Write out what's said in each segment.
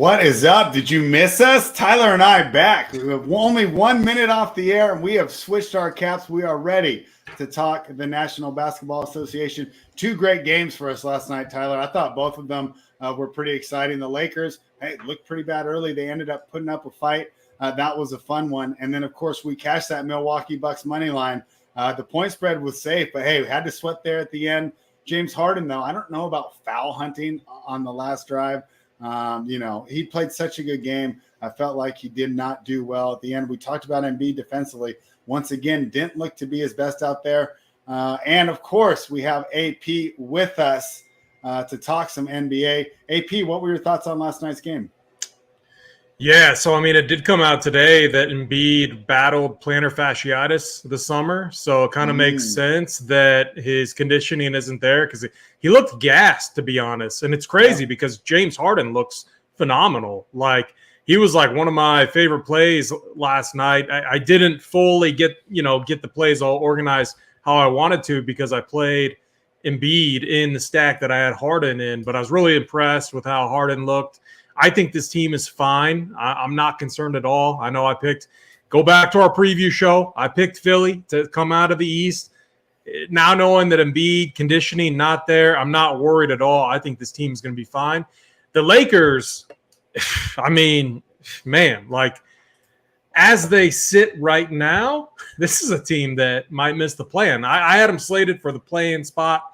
What is up? Did you miss us? Tyler and I back. We have only 1 minute off the air, and we have switched our caps. We are ready to talk the National Basketball Association. Two great games for us last night, Tyler. I thought both of them were pretty exciting. The Lakers, looked pretty bad early. They ended up putting up a fight. That was a fun one. And then, of course, we cashed that Milwaukee Bucks money line. The point spread was safe, but, we had to sweat there at the end. James Harden, though, I don't know about foul hunting on the last drive. He played such a good game. I felt like he did not do well at the end. We talked about Embiid defensively. Once again, didn't look to be his best out there. And, of course, we have AP with us to talk some NBA. AP, what were your thoughts on last night's game? Yeah, so, it did come out today that Embiid battled plantar fasciitis this summer. So it kind of makes sense that his conditioning isn't there because he looked gassed, to be honest. And it's crazy because James Harden looks phenomenal. Like, he was like one of my favorite plays last night. I didn't fully get the plays all organized how I wanted to because I played Embiid in the stack that I had Harden in. But I was really impressed with how Harden looked. I think this team is fine. I'm not concerned at all. I know go back to our preview show. I picked Philly to come out of the East. Now knowing that Embiid conditioning not there, I'm not worried at all. I think this team is going to be fine. The Lakers, as they sit right now, this is a team that might miss the play-in. I had them slated for the play-in spot.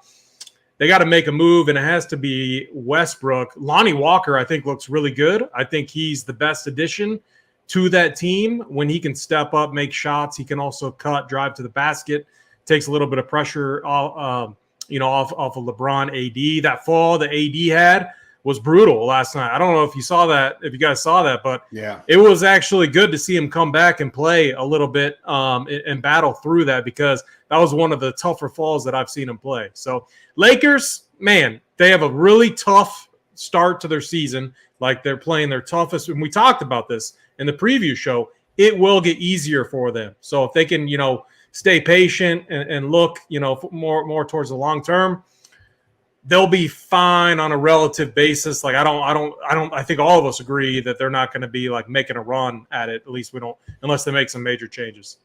They got to make a move, and it has to be Westbrook. Lonnie Walker, I think, looks really good. I think he's the best addition to that team. When he can step up, make shots, he can also cut, drive to the basket, takes a little bit of pressure off of LeBron AD. That fall that AD had was brutal last night. I don't know if you guys saw that, but yeah, it was actually good to see him come back and play a little bit and battle through that because that was one of the tougher falls that I've seen him play. So Lakers, man, they have a really tough start to their season. Like they're playing their toughest. And we talked about this in the preview show. It will get easier for them. So if they can, stay patient and look, more towards the long term, they'll be fine on a relative basis. Like I think all of us agree that they're not going to be like making a run at it. At least we don't, unless they make some major changes.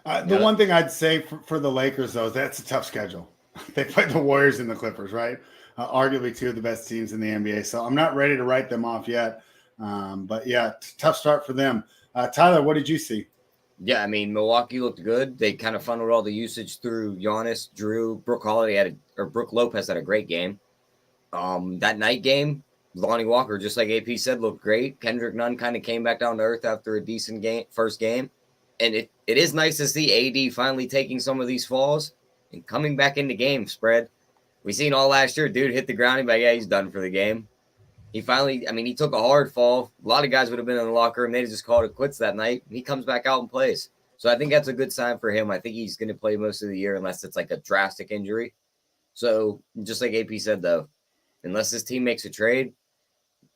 The one thing I'd say for the Lakers, though, is that's a tough schedule. They played the Warriors and the Clippers, right? Arguably two of the best teams in the NBA. So I'm not ready to write them off yet. But yeah, tough start for them. Tyler, what did you see? Yeah, Milwaukee looked good. They kind of funneled all the usage through Giannis, Drew, Brook Lopez had a great game. That night game, Lonnie Walker, just like AP said, looked great. Kendrick Nunn kind of came back down to earth after a decent first game. And it is nice to see AD finally taking some of these falls and coming back into game spread. We seen all last year, dude hit the ground. He's done for the game. He finally, he took a hard fall. A lot of guys would have been in the locker room. They just called it quits that night. He comes back out and plays. So I think that's a good sign for him. I think he's going to play most of the year unless it's like a drastic injury. So just like AP said, though, unless this team makes a trade,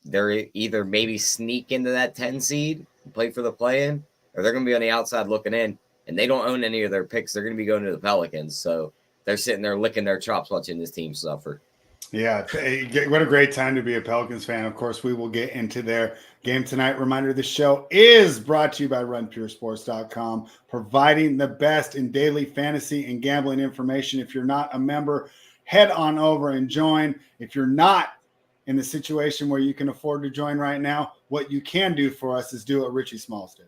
they're either maybe sneak into that 10 seed and play for the play-in, or they're going to be on the outside looking in, and they don't own any of their picks. They're going to be going to the Pelicans. So they're sitting there licking their chops watching this team suffer. Yeah, what a great time to be a Pelicans fan. Of course, we will get into their game tonight. Reminder, the show is brought to you by RunPureSports.com, providing the best in daily fantasy and gambling information. If you're not a member, head on over and join. If you're not in the situation where you can afford to join right now, what you can do for us is do what Richie Smalls did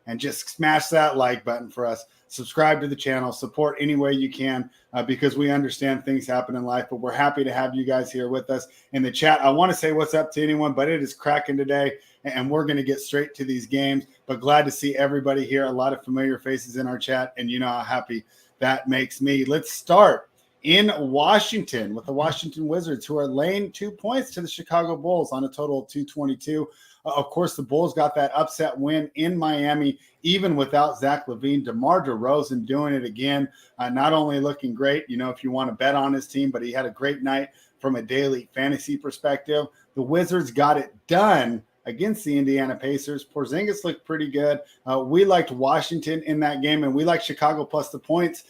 and just smash that like button for us. Subscribe to the channel, support any way you can because we understand things happen in life, but we're happy to have you guys here with us in the chat. I want to say what's up to anyone, but it is cracking today, and we're going to get straight to these games, but glad to see everybody here. A lot of familiar faces in our chat, and you know how happy that makes me. Let's start in Washington with the Washington Wizards, who are laying 2 points to the Chicago Bulls on a total of 222. Of course, the Bulls got that upset win in Miami, even without Zach LaVine. DeMar DeRozan doing it again, not only looking great, if you want to bet on his team, but he had a great night from a daily fantasy perspective. The Wizards got it done against the Indiana Pacers. Porzingis looked pretty good. We liked Washington in that game, and we liked Chicago plus the points,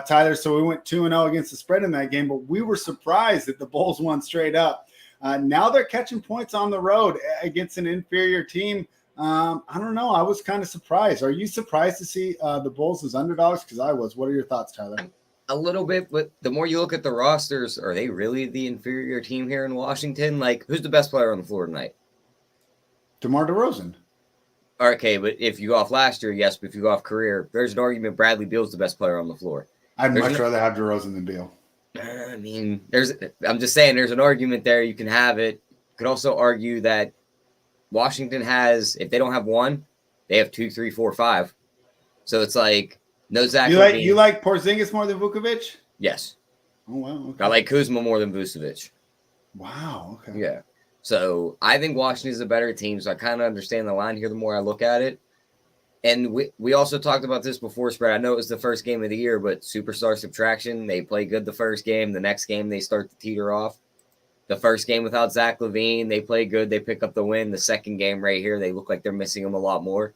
Tyler. So we went 2-0 against the spread in that game, but we were surprised that the Bulls won straight up. Now they're catching points on the road against an inferior team. I don't know. I was kind of surprised. Are you surprised to see the Bulls as underdogs? Because I was. What are your thoughts, Tyler? A little bit, but the more you look at the rosters, are they really the inferior team here in Washington? Like, who's the best player on the floor tonight? DeMar DeRozan. Okay, but if you go off last year, yes, but if you go off career, there's an argument Bradley Beal's the best player on the floor. I'd much rather have DeRozan than Beal. I mean, I'm just saying there's an argument there. You can have it. You could also argue that Washington has, if they don't have one, they have 2, 3, 4, 5. So it's like, no Zach LaVine. You like Porzingis more than Vukovic? Yes. Oh, wow. Okay. I like Kuzma more than Vucevic. Wow. Okay. Yeah. So I think Washington's a better team. So I kind of understand the line here the more I look at it. And we also talked about this before, Spread. I know it was the first game of the year, but superstar subtraction, they play good the first game. The next game, they start to teeter off. The first game without Zach LaVine, they play good. They pick up the win. The second game right here, they look like they're missing him a lot more.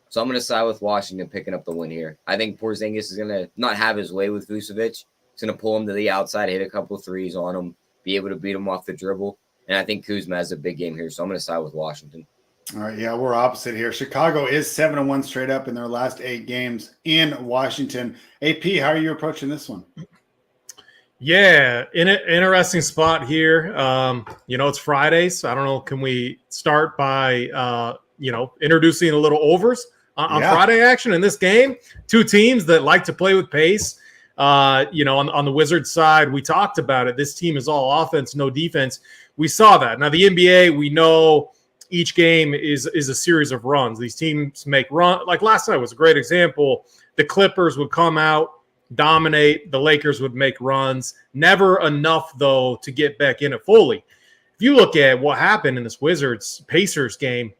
So I'm going to side with Washington picking up the win here. I think Porzingis is going to not have his way with Vucevic. He's going to pull him to the outside, hit a couple of threes on him, be able to beat him off the dribble. And I think Kuzma has a big game here, so I'm going to side with Washington. All right, yeah, we're opposite here. Chicago is 7-1 straight up in their last 8 games in Washington. AP, how are you approaching this one? Yeah, interesting spot here. It's Fridays. I don't know. Can we start by introducing a little overs on Friday action in this game? Two teams that like to play with pace. On the Wizards side, we talked about it. This team is all offense, no defense. We saw that. Now the NBA, we know each game is a series of runs. These teams make run. Like last night was a great example. The Clippers would come out, dominate. The Lakers would make runs. Never enough, though, to get back in it fully. If you look at what happened in this Wizards-Pacers game,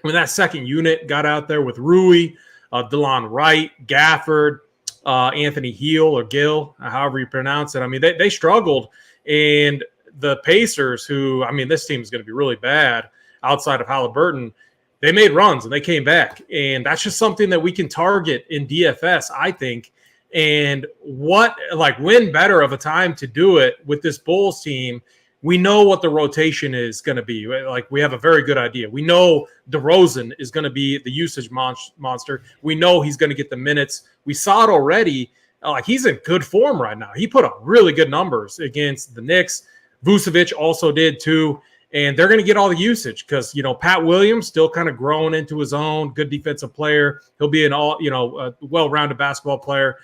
when that second unit got out there with Rui, DeLon Wright, Gafford, Anthony Hill or Gill, however you pronounce it. I mean, they struggled. And the Pacers, who, I mean, this team is going to be really bad outside of Halliburton, they made runs and they came back. And that's just something that we can target in DFS, I think. And when better of a time to do it with this Bulls team? We know what the rotation is going to be. Like, we have a very good idea. We know DeRozan is going to be the usage monster. We know he's going to get the minutes. We saw it already. He's in good form right now. He put up really good numbers against the Knicks. Vucevic also did too. And they're going to get all the usage because, Pat Williams still kind of growing into his own, good defensive player. He'll be a well-rounded basketball player.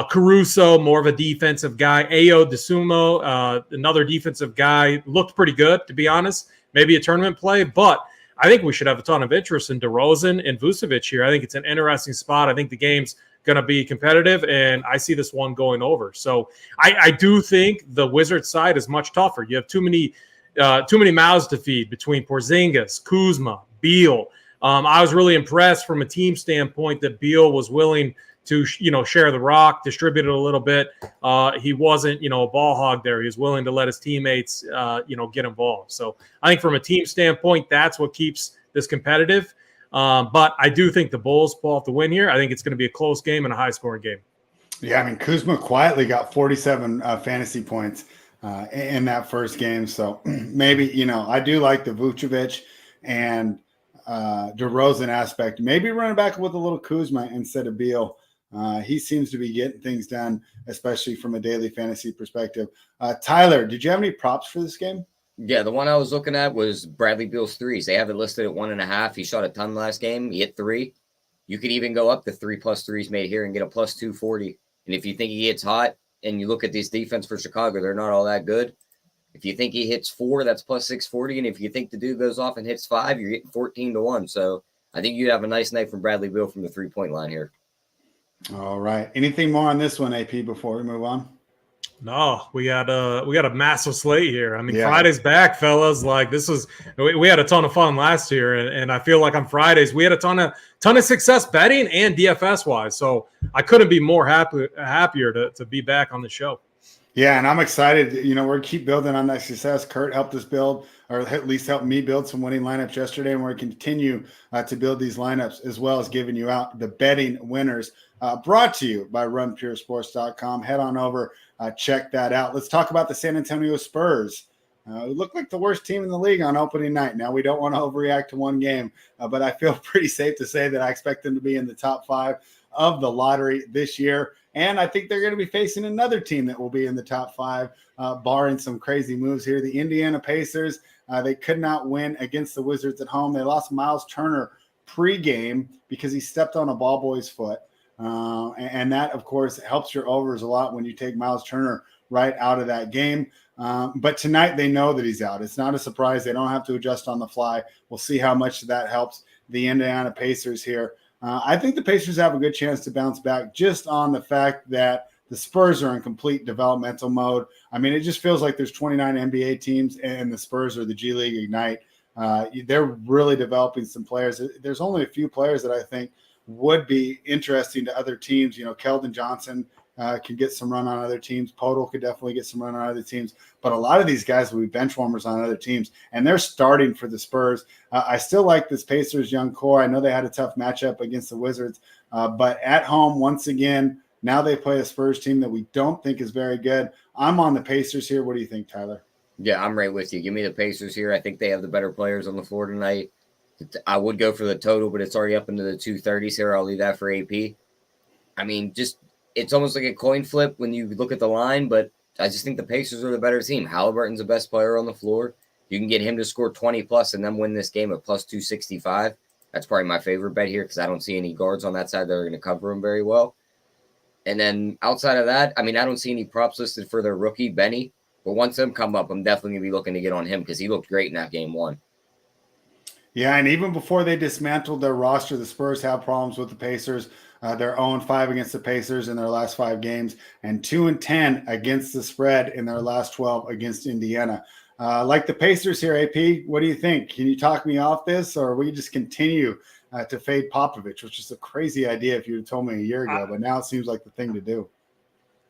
Caruso, more of a defensive guy. Ayo DeSumo, another defensive guy, looked pretty good, to be honest. Maybe a tournament play, but I think we should have a ton of interest in DeRozan and Vucevic here. I think it's an interesting spot. I think the game's going to be competitive, and I see this one going over. So I do think the Wizards side is much tougher. You have too many mouths to feed between Porzingis, Kuzma, Beal. I was really impressed from a team standpoint that Beal was willing to, share the rock, distribute it a little bit. He wasn't, a ball hog there. He was willing to let his teammates, get involved. So I think from a team standpoint, that's what keeps this competitive. But I do think the Bulls pull off the win here. I think it's going to be a close game and a high-scoring game. Yeah, I mean, Kuzma quietly got 47 fantasy points in that first game. So maybe, I do like the Vucevic and DeRozan aspect. Maybe running back with a little Kuzma instead of Beal. He seems to be getting things done, especially from a daily fantasy perspective. Tyler, did you have any props for this game? Yeah, the one I was looking at was Bradley Beal's threes. They have it listed at 1.5. He shot a ton last game. He hit 3. You could even go up to 3+ threes made here and get a plus 240. And if you think he hits hot and you look at this defense for Chicago, they're not all that good. If you think he hits 4, that's plus 640. And if you think the dude goes off and hits 5, you're getting 14-1. So I think you'd have a nice night from Bradley Beal from the 3-point line here. All right. Anything more on this one, AP, before we move on? No, we got a massive slate here. I mean, Friday's back, fellas. Like, we had a ton of fun last year, and I feel like on Fridays we had a ton of success betting and DFS wise. So I couldn't be more happier to be back on the show. Yeah, and I'm excited. We're going to keep building on that success. Kurt helped us build, or at least helped me build some winning lineups yesterday, and we're going to continue to build these lineups as well as giving you out the betting winners. Brought to you by RunPureSports.com. Head on over, check that out. Let's talk about the San Antonio Spurs. We look like the worst team in the league on opening night. Now, we don't want to overreact to one game, but I feel pretty safe to say that I expect them to be in the top 5 of the lottery this year. And I think they're going to be facing another team that will be in the top 5, barring some crazy moves here. The Indiana Pacers, they could not win against the Wizards at home. They lost Miles Turner pregame because he stepped on a ball boy's foot. And that, of course, helps your overs a lot when you take Miles Turner right out of that game. But tonight they know that he's out. It's not a surprise. They don't have to adjust on the fly. We'll see how much that helps the Indiana Pacers here. I think the Pacers have a good chance to bounce back just on the fact that the Spurs are in complete developmental mode. I mean, it just feels like there's 29 NBA teams and the Spurs are the G League Ignite. They're really developing some players. There's only a few players that I think would be interesting to other teams. You know, Keldon Johnson can get some run on other teams. Podol could definitely get some run on other teams. But a lot of these guys will be bench warmers on other teams, and they're starting for the Spurs. I still like this Pacers young core. I know they had a tough matchup against the Wizards, but at home, once again, now they play a Spurs team that we don't think is very good. I'm on the Pacers here. What do you think, Tyler? Yeah, I'm right with you. Give me the Pacers here. I think they have the better players on the floor tonight. I would go for the total, but it's already up into the 230s here. I'll leave that for AP. I mean, it's almost like a coin flip when you look at the line, but I just think the Pacers are the better team. Halliburton's the best player on the floor. You can get him to score 20-plus and then win this game at plus 265. That's probably my favorite bet here because I don't see any guards on that side that are going to cover him very well. And then outside of that, I mean, I don't see any props listed for their rookie, Benny. But once them come up, I'm definitely going to be looking to get on him because he looked great in that game 1. Yeah, and even before they dismantled their roster, the Spurs have problems with the Pacers. They're 0-5 against the Pacers in their last 5 games and 2-10 against the spread in their last 12 against Indiana. Like the Pacers here, AP, what do you think? Can you talk me off this, or will you just continue to fade Popovich, which is a crazy idea if you had told me a year ago, but now it seems like the thing to do.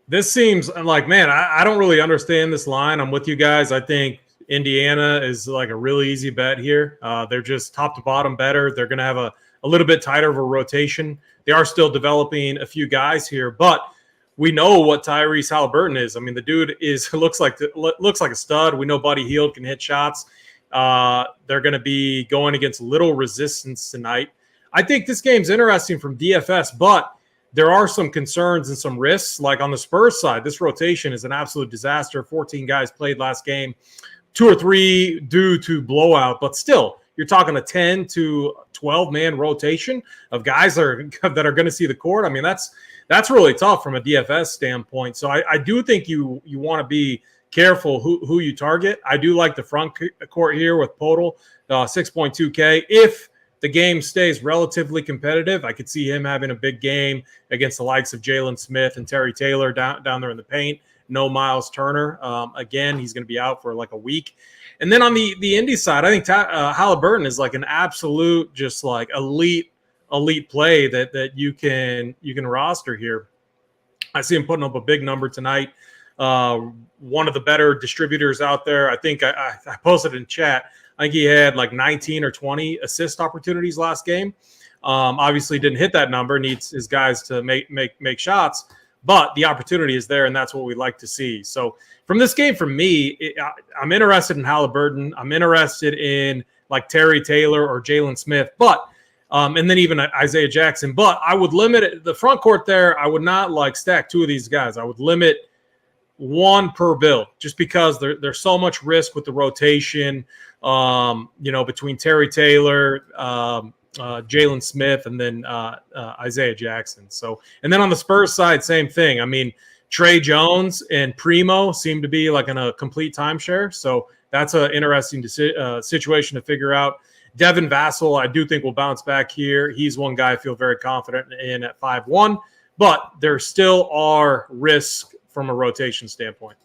This seems like, man, I don't really understand this line. I'm with you guys. I think Indiana is like a really easy bet here. They're just top to bottom better. They're going to have a little bit tighter of a rotation. They are still developing a few guys here, but we know what Tyrese Halliburton is. I mean, the dude looks like a stud. We know Buddy Hield can hit shots. They're going to be going against little resistance tonight. I think this game's interesting from DFS, but there are some concerns and some risks. Like on the Spurs side, this rotation is an absolute disaster. 14 guys played last game, 2 or 3 due to blowout, but still, you're talking a 10 to 12-man rotation of guys that are going to see the court. I mean, that's really tough from a DFS standpoint. So I do think you want to be careful who you target. I do like the front court here with Podol, 6.2K. If the game stays relatively competitive, I could see him having a big game against the likes of Jalen Smith and Terry Taylor down there in the paint. No Miles Turner. Again, he's going to be out for like a week. And then on the Indy side, I think Halliburton is like an absolute just like elite play that you can roster here. I see him putting up a big number tonight. One of the better distributors out there. I think I posted in chat. I think he had like 19 or 20 assist opportunities last game. Obviously didn't hit that number, needs his guys to make shots, but the opportunity is there, and that's what we like to see. So from this game, for me, I'm interested in Halliburton. I'm interested in like Terry Taylor or Jalen Smith, but and then even Isaiah Jackson. But I would limit it, the front court there. I would not like stack 2 of these guys. I would limit 1 per bill just because there's so much risk with the rotation, between Terry Taylor, Jalen Smith, and then Isaiah Jackson. So, and then on the Spurs side, same thing. I mean, Trey Jones and Primo seem to be like in a complete timeshare. So that's an interesting situation to figure out. Devin Vassell, I do think will bounce back here. He's one guy I feel very confident in at 5-1, but there still are risks from a rotation standpoint.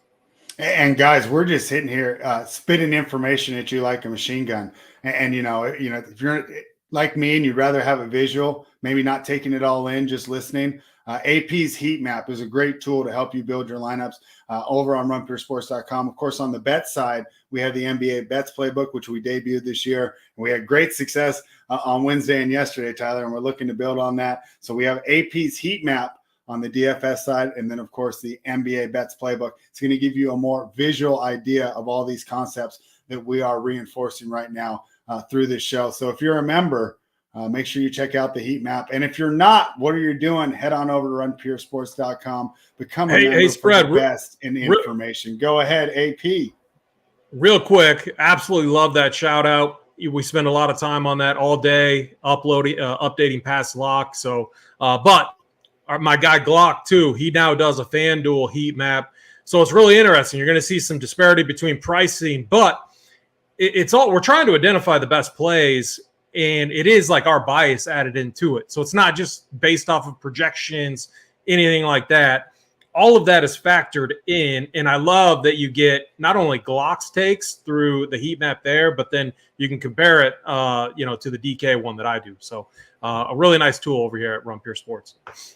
And guys, we're just sitting here spitting information at you like a machine gun. And if you're like me and you'd rather have a visual, maybe not taking it all in, just listening, AP's heat map is a great tool to help you build your lineups over on runpuresports.com. Of course, on the bet side, we have the NBA Bets Playbook, which we debuted this year. And we had great success on Wednesday and yesterday, Tyler, and we're looking to build on that. So we have AP's heat map on the DFS side, and then, of course, the NBA Bets Playbook. It's going to give you a more visual idea of all these concepts that we are reinforcing right now through this show. So if you're a member, make sure you check out the heat map. And if you're not, what are you doing? Head on over to runpuresports.com. Become a member for the best in information. Go ahead, AP. Real quick, absolutely love that shout out. We spend a lot of time on that all day, updating past lock. So, but my guy Glock too, he now does a FanDuel heat map. So it's really interesting. You're going to see some disparity between pricing, but it's all, we're trying to identify the best plays, and it is like our bias added into it. So it's not just based off of projections, anything like that. All of that is factored in, and I love that you get not only Glock's takes through the heat map there, but then you can compare it, to the DK one that I do. So a really nice tool over here at Run Pure Sports.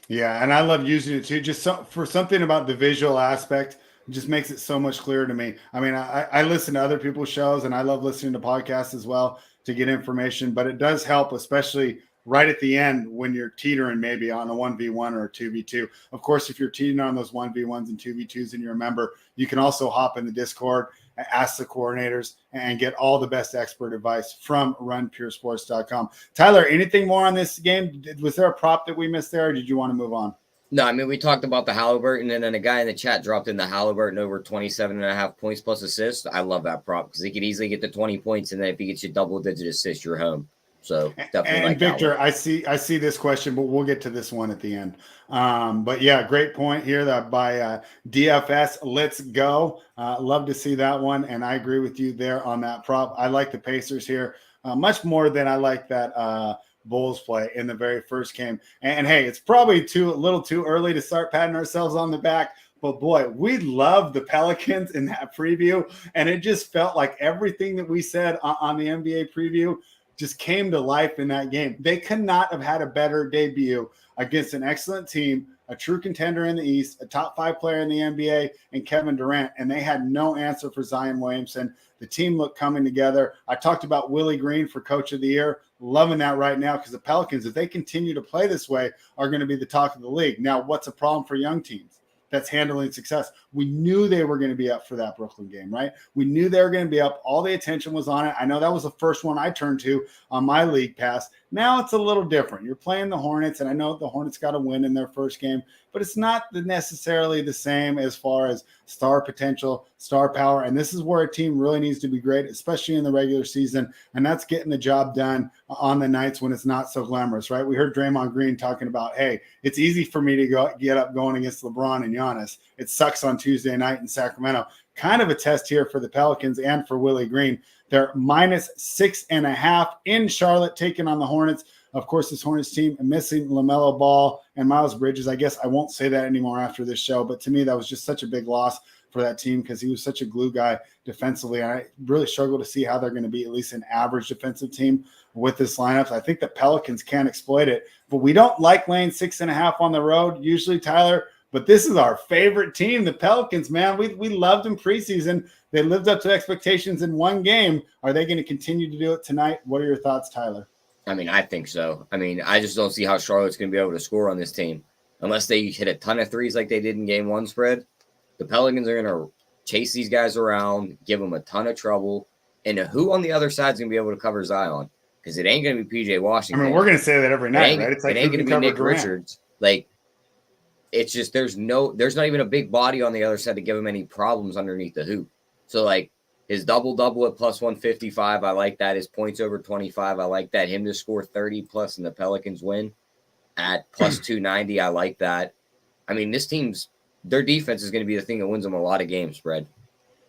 Yeah, and I love using it too. Just for something about the visual aspect, it just makes it so much clearer to me. I mean, I listen to other people's shows, and I love listening to podcasts as well to get information, but it does help, especially right at the end when you're teetering maybe on a 1v1 or a 2v2. Of course, if you're teetering on those 1v1s and 2v2s and you're a member, you can also hop in the Discord, ask the coordinators, and get all the best expert advice from runpuresports.com. Tyler, anything more on this game? Was there a prop that we missed there, or did you want to move on? No, I mean, we talked about the Halliburton, and then a guy in the chat dropped in the Halliburton over 27.5 points plus assists. I love that prop because he could easily get to 20 points, and then if he gets you double-digit assists, you're home. So definitely. And like Victor, I see this question, but we'll get to this one at the end. But yeah, great point here that by DFS. Let's go. Love to see that one, and I agree with you there on that prop. I like the Pacers here much more than I like that Bulls play in the very first game. And hey, it's probably a little too early to start patting ourselves on the back. But boy, we love the Pelicans in that preview, and it just felt like everything that we said on the NBA preview just came to life in that game. They could not have had a better debut against an excellent team, a true contender in the East, a top 5 player in the NBA, and Kevin Durant, and they had no answer for Zion Williamson. The team looked coming together. I talked about Willie Green for Coach of the Year. Loving that right now because the Pelicans, if they continue to play this way, are going to be the talk of the league. Now, what's a problem for young teams that's handling success? We knew they were going to be up for that Brooklyn game, right? We knew they were going to be up. All the attention was on it. I know that was the first one I turned to on my league pass. Now it's a little different. You're playing the Hornets, and I know the Hornets got a win in their first game, but it's not necessarily the same as far as star potential, star power. And this is where a team really needs to be great, especially in the regular season. And that's getting the job done on the nights when it's not so glamorous, right? We heard Draymond Green talking about, hey, it's easy for me to get up going against LeBron and Giannis. It sucks on Tuesday night in Sacramento. Kind of a test here for the Pelicans and for Willie Green. They're -6.5 in Charlotte, taking on the Hornets. Of course, this Hornets team missing LaMelo Ball and Miles Bridges. I guess I won't say that anymore after this show, but to me, that was just such a big loss for that team because he was such a glue guy defensively. I really struggle to see how they're going to be at least an average defensive team with this lineup. I think the Pelicans can exploit it, but we don't like laying 6.5 on the road usually, Tyler. But this is our favorite team, the Pelicans, man. We loved them preseason. They lived up to expectations in one game. Are they going to continue to do it tonight? What are your thoughts, Tyler? I mean, I think so. I mean, I just don't see how Charlotte's going to be able to score on this team unless they hit a ton of threes like they did in game 1 spread. The Pelicans are going to chase these guys around, give them a ton of trouble. And who on the other side is going to be able to cover Zion? Because it ain't going to be P.J. Washington. I mean, we're going to say that every night, right? It's like it ain't going to be Nick Richards. Like, it's just there's not even a big body on the other side to give him any problems underneath the hoop. So, like, his double-double at +155, I like that. His points over 25, I like that. Him to score 30+ and the Pelicans win at +290, I like that. I mean, this team's – their defense is going to be the thing that wins them a lot of games, Fred.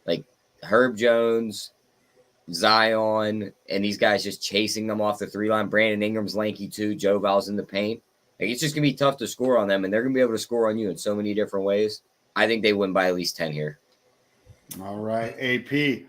Like, Herb Jones, Zion, and these guys just chasing them off the 3-line. Brandon Ingram's lanky too. Joe Val's in the paint. Like, it's just going to be tough to score on them, and they're going to be able to score on you in so many different ways. I think they win by at least 10 here. All right, AP.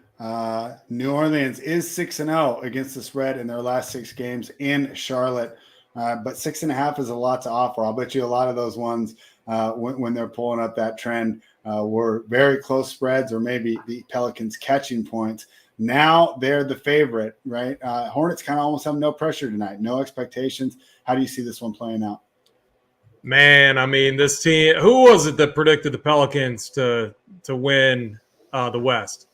New Orleans is 6-0 against the spread in their last 6 games in Charlotte, but 6.5 is a lot to offer. I'll bet you a lot of those ones when they're pulling up that trend were very close spreads or maybe the Pelicans catching points. Now they're the favorite, right? Hornets kind of almost have no pressure tonight, no expectations. How do you see this one playing out? Man, I mean, this team. Who was it that predicted the Pelicans to win the West?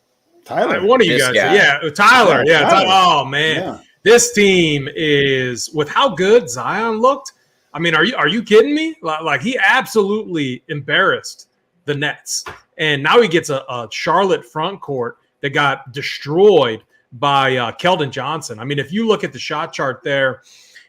Tyler. One of you This guys. guy. Yeah, Tyler. Yeah. Tyler. Oh man, Yeah. this team is with how good Zion looked. I mean, are you kidding me? Like he absolutely embarrassed the Nets, and now he gets a Charlotte front court that got destroyed by Keldon Johnson. I mean, if you look at the shot chart there,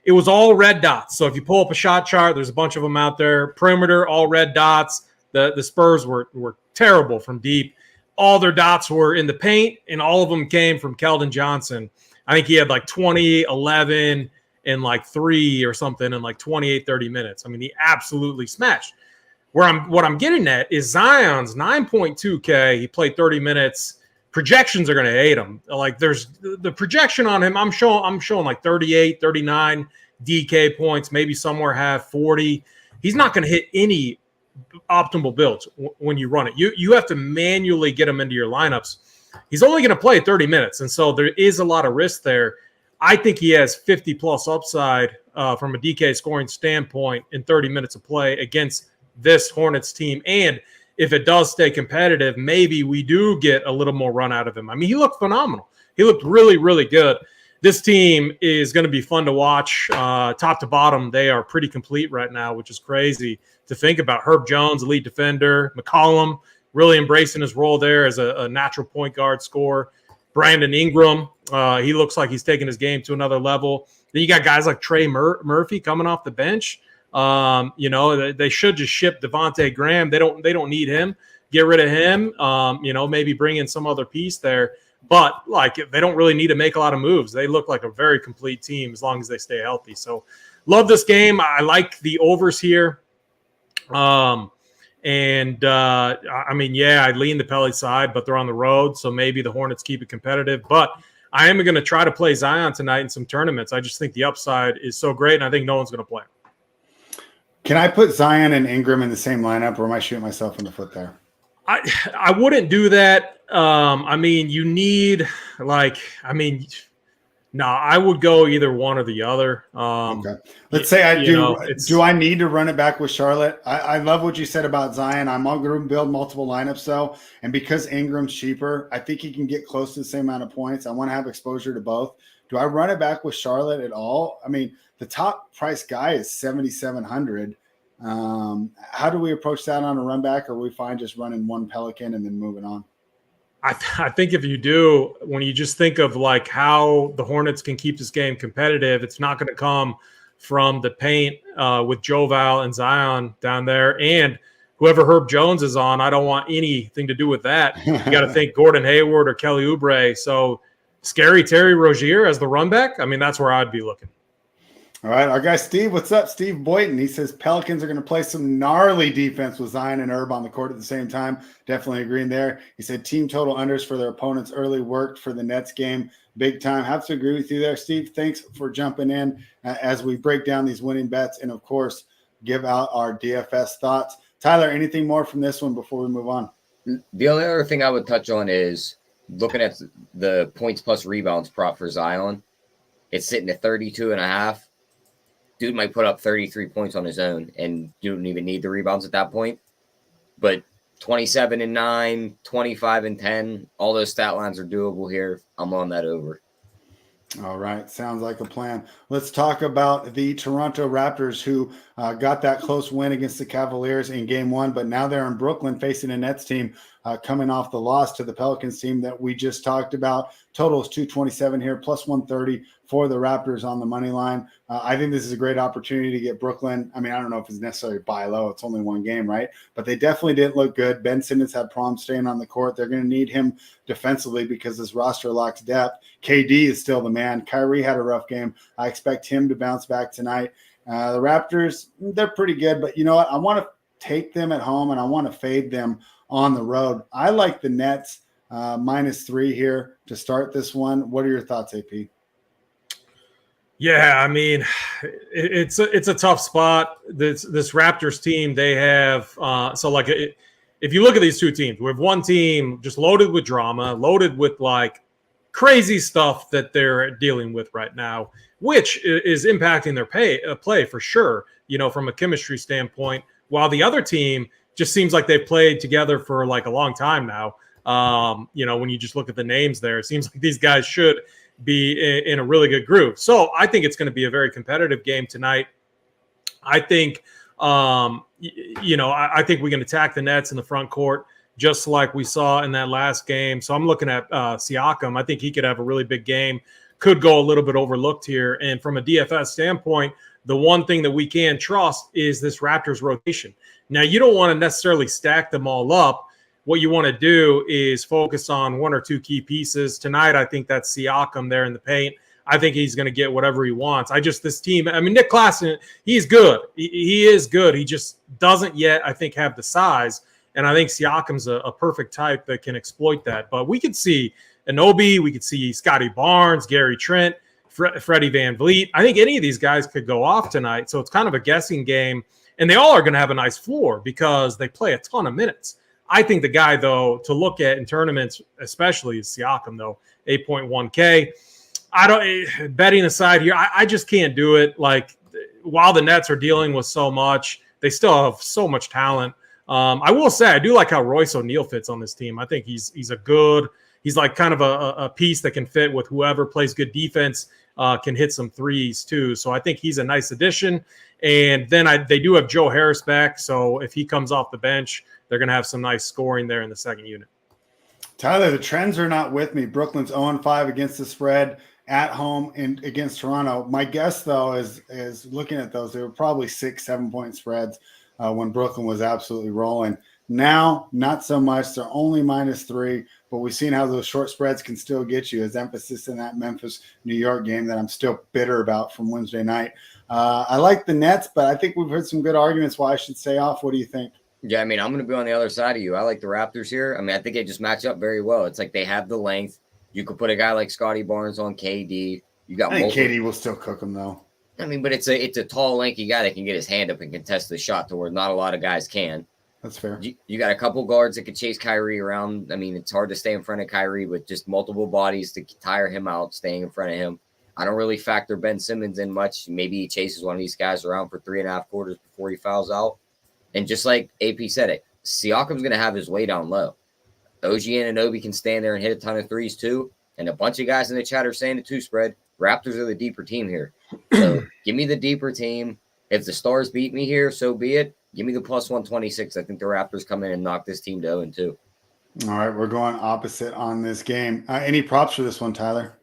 it was all red dots. So if you pull up a shot chart, there's a bunch of them out there. Perimeter, all red dots. The Spurs were terrible from deep. All their dots were in the paint, and all of them came from Keldon Johnson. I think he had like 20, 11, and like 3 or something in like 28, 30 minutes. I mean, he absolutely smashed. What I'm getting at is Zion's 9.2K. He played 30 minutes. Projections are going to hate him. Like there's the projection on him. I'm showing like 38, 39 DK points, maybe somewhere have 40. He's not going to hit any optimal builds when you run it. You have to manually get him into your lineups. He's only going to play 30 minutes, and so there is a lot of risk there. I think he has 50 plus upside from a DK scoring standpoint in 30 minutes of play against this Hornets team. And if it does stay competitive, maybe we do get a little more run out of him. I mean, he looked phenomenal. He looked really, really good. This team is going to be fun to watch. Top to bottom, they are pretty complete right now, which is crazy to think about. Herb Jones, elite defender. McCollum, really embracing his role there as a natural point guard scorer. Brandon Ingram, he looks like he's taking his game to another level. Then you got guys like Trey Murphy coming off the bench. They should just ship Devontae Graham. They don't need him. Get rid of him. Maybe bring in some other piece there. But like they don't really need to make a lot of moves. They look like a very complete team as long as they stay healthy. So love this game. I like the overs here. I lean the Pelly side, but they're on the road, so maybe the Hornets keep it competitive. But I am going to try to play Zion tonight in some tournaments. I just think the upside is so great, and I think no one's going to play. Can I put Zion and Ingram in the same lineup, or am I shooting myself in the foot there? I wouldn't do that. I would go either one or the other. Okay. Let's say I do. Do I need to run it back with Charlotte? I love what you said about Zion. I'm going to build multiple lineups, though. And because Ingram's cheaper, I think he can get close to the same amount of points. I want to have exposure to both. Do I run it back with Charlotte at all? I mean, the top price guy is $7,700. How do we approach that on a run back? Or are we fine just running one Pelican and then moving on? I think if you do, when you just think of like how the Hornets can keep this game competitive, it's not going to come from the paint with Joval and Zion down there. And whoever Herb Jones is on, I don't want anything to do with that. You got to think Gordon Hayward or Kelly Oubre. So scary Terry Rozier as the run back. I mean, that's where I'd be looking. All right, our guy Steve, what's up? Steve Boynton, he says Pelicans are going to play some gnarly defense with Zion and Herb on the court at the same time. Definitely agreeing there. He said team total unders for their opponents early worked for the Nets game big time. Have to agree with you there, Steve. Thanks for jumping in as we break down these winning bets and, of course, give out our DFS thoughts. Tyler, anything more from this one before we move on? The only other thing I would touch on is looking at the points plus rebounds prop for Zion. It's sitting at 32.5. Dude might put up 33 points on his own and you don't even need the rebounds at that point. But 27-9, 25-10, all those stat lines are doable here. I'm on that over. All right. Sounds like a plan. Let's talk about the Toronto Raptors who got that close win against the Cavaliers in game one, but now they're in Brooklyn facing a Nets team coming off the loss to the Pelicans team that we just talked about. Total is 227 here, plus 130 for the Raptors on the money line. I think this is a great opportunity to get Brooklyn. I mean, I don't know if it's necessarily buy low. It's only one game, right? But they definitely didn't look good. Ben Simmons had problems staying on the court. They're going to need him defensively because this roster lacks depth. KD is still the man. Kyrie had a rough game. I expect him to bounce back tonight. The Raptors, they're pretty good, but you know what? I want to take them at home and I want to fade them on the road. I like the Nets -3 here to start this one. What are your thoughts, AP? Yeah, I mean, it's a tough spot. This Raptors team, they have if you look at these two teams, we have one team just loaded with drama, loaded with like crazy stuff that they're dealing with right now, which is impacting their play for sure. from a chemistry standpoint, while the other team just seems like they've played together for like a long time now. When you just look at the names there, it seems like these guys should be in a really good groove. So I think it's going to be a very competitive game tonight. I think, I think we can attack the Nets in the front court, just like we saw in that last game. So I'm looking at Siakam. I think he could have a really big game, could go a little bit overlooked here. And from a DFS standpoint, the one thing that we can trust is this Raptors rotation. Now, you don't want to necessarily stack them all up. What you want to do is focus on one or two key pieces. Tonight, I think that's Siakam there in the paint. I think he's going to get whatever he wants. This team, Nick Claxton, he's good. He is good. He just doesn't yet, I think, have the size. And I think Siakam's a perfect type that can exploit that. But we could see Anunoby, we could see Scotty Barnes, Gary Trent, Freddie Van Vliet. I think any of these guys could go off tonight. So it's kind of a guessing game. And they all are going to have a nice floor because they play a ton of minutes. I think the guy, though, to look at in tournaments, especially, is Siakam, though, 8.1K. Betting aside here, I just can't do it. Like, while the Nets are dealing with so much, they still have so much talent. I will say I do like how Royce O'Neal fits on this team. I think he's like kind of a piece that can fit with whoever plays good defense, can hit some threes too. So I think he's a nice addition. And then they do have Joe Harris back. So if he comes off the bench, they're going to have some nice scoring there in the second unit. Tyler, the trends are not with me. Brooklyn's 0-5 against the spread at home and against Toronto. My guess, though, is looking at those, they were probably 6-7 point spreads when Brooklyn was absolutely rolling. Now, not so much. They're only -3, but we've seen how those short spreads can still get you, as emphasis in that Memphis-New York game that I'm still bitter about from Wednesday night. I like the Nets, but I think we've heard some good arguments why I should stay off. What do you think? Yeah, I'm going to be on the other side of you. I like the Raptors here. I think they just match up very well. It's like they have the length. You could put a guy like Scotty Barnes on KD. I think KD will still cook him, though. But it's a tall, lanky guy that can get his hand up and contest the shot to where not a lot of guys can. That's fair. You got a couple guards that can chase Kyrie around. It's hard to stay in front of Kyrie with just multiple bodies to tire him out, staying in front of him. I don't really factor Ben Simmons in much. Maybe he chases one of these guys around for 3.5 quarters before he fouls out. And just like AP said it, Siakam's going to have his way down low. OG Anunoby can stand there and hit a ton of threes too. And a bunch of guys in the chat are saying the 2 spread. Raptors are the deeper team here. So give me the deeper team. If the Stars beat me here, so be it. Give me the +126. I think the Raptors come in and knock this team to 0-2. All right, we're going opposite on this game. Any props for this one, Tyler?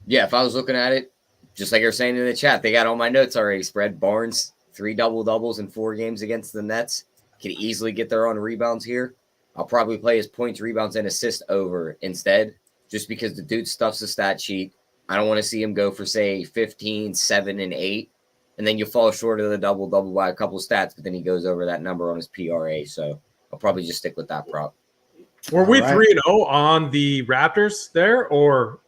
Yeah, if I was looking at it, just like you're saying in the chat, they got all my notes already. Spread Barnes, 3 double-doubles in 4 games against the Nets. Can easily get their own rebounds here. I'll probably play his points, rebounds, and assists over instead, just because the dude stuffs the stat sheet. I don't want to see him go for, say, 15, 7, and 8, and then you fall short of the double-double by a couple stats, but then he goes over that number on his PRA. So I'll probably just stick with that prop. Were we 3-0 on the Raptors there, or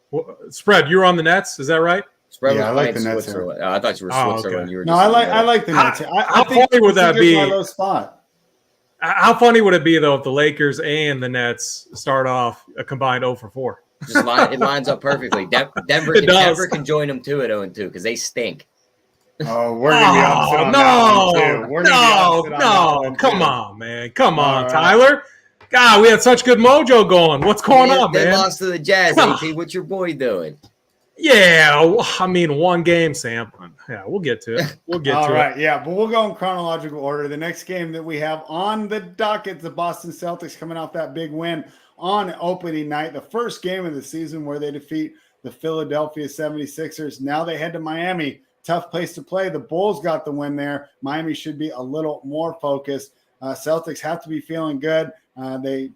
spread? You were on the Nets, is that right? Spread, yeah, I like the Nets. I thought you were Switzerland. Okay. You were no, I like the Nets. How funny would that be? Spot. How funny would it be though if the Lakers and the Nets start off a combined 0-4? It lines up perfectly. Denver can join them too at 0-2 because they stink. Oh, we're gonna be opposite on that one too. No, come on, man, come on, Tyler. God, we had such good mojo going. What's going on, man? They lost to the Jazz. AP, what's your boy doing? Yeah, one game, Sam. Yeah, we'll get to it. All right, yeah, but we'll go in chronological order. The next game that we have on the docket, the Boston Celtics coming off that big win on opening night, the first game of the season where they defeat the Philadelphia 76ers. Now they head to Miami. Tough place to play. The Bulls got the win there. Miami should be a little more focused. Celtics have to be feeling good. They,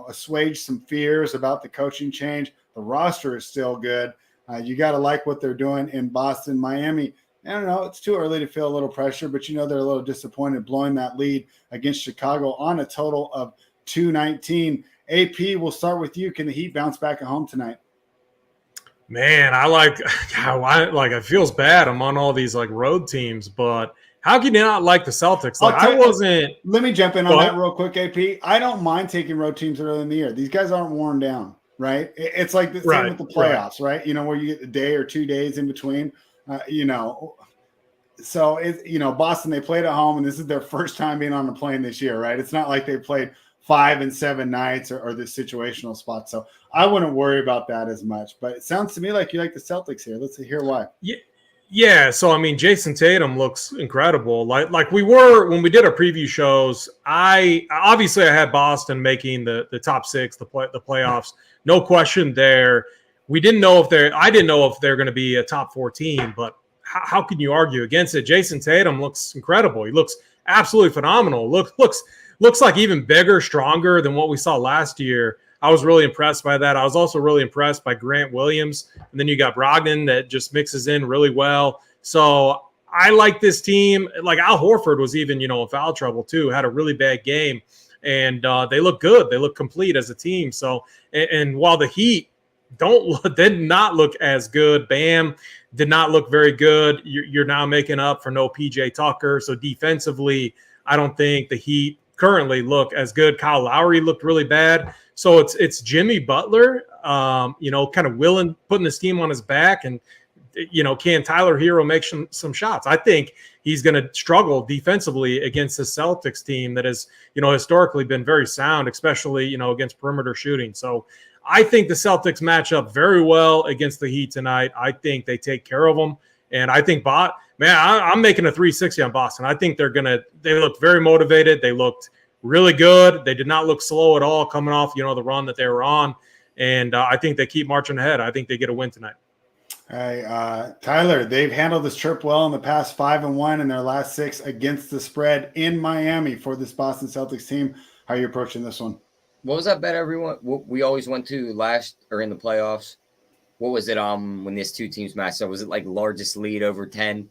assuage some fears about the coaching change. The roster is still good. You got to like what they're doing in Boston. Miami, I don't know. It's too early to feel a little pressure, but they're a little disappointed blowing that lead against Chicago on a total of 219. AP, we'll start with you. Can the Heat bounce back at home tonight? Man, it feels bad. I'm on all these road teams, but how can you not like the Celtics? Let me jump in on that real quick, AP. I don't mind taking road teams early in the year. These guys aren't worn down, right? It's like the same with the playoffs, right? Where you get a day or 2 days in between. So Boston, they played at home, and this is their first time being on the plane this year, right? It's not like they played 5 and 7 nights or the situational spot. So I wouldn't worry about that as much. But it sounds to me like you like the Celtics here. Let's hear why. Yeah. So I mean, Jason Tatum looks incredible. Like we were when we did our preview shows. I had Boston making the top 6, the playoffs. No question there. I didn't know if they're going to be a top 4 team, but how can you argue against it? Jason Tatum looks incredible. He looks absolutely phenomenal. Looks like even bigger, stronger than what we saw last year. I was really impressed by that. I was also really impressed by Grant Williams. And then you got Brogdon that just mixes in really well. So I like this team. Like Al Horford was even, in foul trouble too, had a really bad game. And they look good. They look complete as a team. So, and while the Heat did not look as good, Bam did not look very good. You're now making up for no PJ Tucker. So defensively, I don't think the Heat currently look as good. Kyle Lowry looked really bad. So it's Jimmy Butler, kind of putting this team on his back, and can Tyler Hero make some shots? I think he's going to struggle defensively against the Celtics team that has historically been very sound, especially against perimeter shooting. So I think the Celtics match up very well against the Heat tonight. I think they take care of them, and I think I'm making a 360 on Boston. I think they looked very motivated. They looked really good. They did not look slow at all coming off, the run that they were on. And I think they keep marching ahead. I think they get a win tonight. Hey, Tyler, they've handled this trip well in the past 5-1 in their last 6 against the spread in Miami for this Boston Celtics team. How are you approaching this one? What was that bet everyone we always went to last or in the playoffs? What was it when these two teams matched up? Was it like largest lead over 10?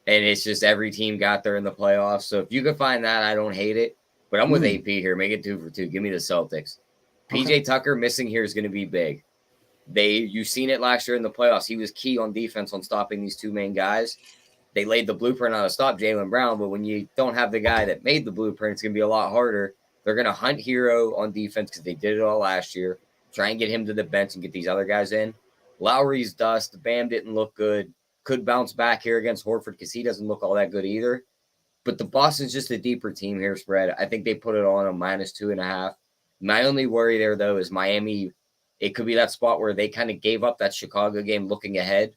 And it's just every team got there in the playoffs. So if you could find that, I don't hate it. But I'm with AP here. Make it 2 for 2. Give me the Celtics. Okay. PJ Tucker missing here is going to be big. You've seen it last year in the playoffs. He was key on defense on stopping these 2 main guys. They laid the blueprint on how to stop Jaylen Brown, but when you don't have the guy that made the blueprint, it's going to be a lot harder. They're going to hunt Hero on defense because they did it all last year. Try and get him to the bench and get these other guys in. Lowry's dust. Bam didn't look good. Could bounce back here against Horford because he doesn't look all that good either. But the Boston's just a deeper team here spread. I think they put it on a -2.5. My only worry there, though, is Miami. It could be that spot where they kind of gave up that Chicago game looking ahead.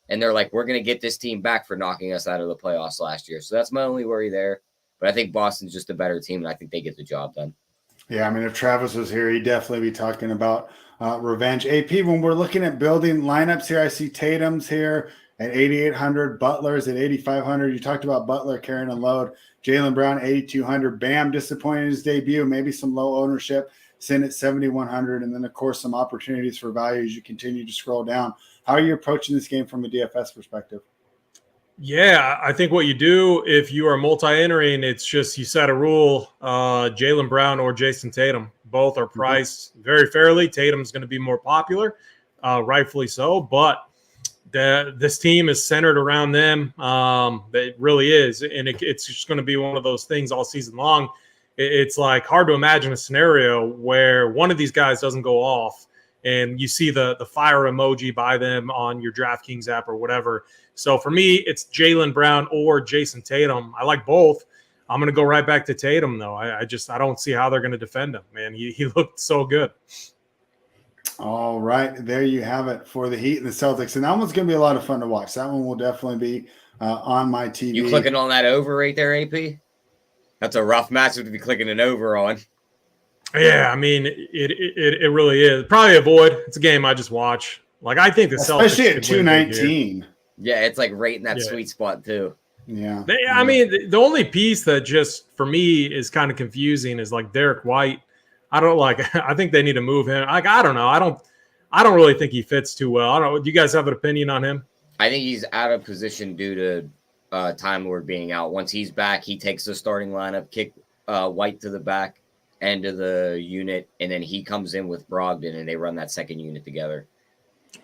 And they're like, we're going to get this team back for knocking us out of the playoffs last year. So that's my only worry there. But I think Boston's just a better team, and I think they get the job done. Yeah, I mean, if Travis was here, he'd definitely be talking about revenge. AP, when we're looking at building lineups here, I see Tatum's here at 8,800, Butler's at 8,500. You talked about Butler carrying a load. Jaylen Brown, 8,200. Bam, disappointed in his debut. Maybe some low ownership. Sin at 7,100. And then, of course, some opportunities for value as you continue to scroll down. How are you approaching this game from a DFS perspective? Yeah, I think what you do if you are multi-entering, it's just you set a rule, Jaylen Brown or Jason Tatum. Both are priced very fairly. Tatum's going to be more popular, rightfully so, but this team is centered around them. It really is, and it's just going to be one of those things all season long. It's like hard to imagine a scenario where one of these guys doesn't go off and you see the fire emoji by them on your DraftKings app or whatever. So for me, it's Jaylen Brown or Jason Tatum. I like both. I'm going to go right back to Tatum, though. I don't see how they're going to defend him, man. He looked so good. All right. There you have it for the Heat and the Celtics. And that one's going to be a lot of fun to watch. That one will definitely be on my TV. You clicking on that over right there, AP? That's a rough matchup to be clicking an over on. Yeah, I mean, it really is. Probably avoid. It's a game I just watch. Like, I think the Celtics, especially at 219. Yeah, it's like right in that sweet spot too. Yeah. I mean, the only piece that just for me is kind of confusing is like Derek White. I think they need to move him. Like, I don't know. I don't really think he fits too well. I don't know. Do you guys have an opinion on him? I think he's out of position due to Time Lord being out. Once he's back, he takes the starting lineup, kick White to the back end of the unit, and then he comes in with Brogdon, and they run that second unit together.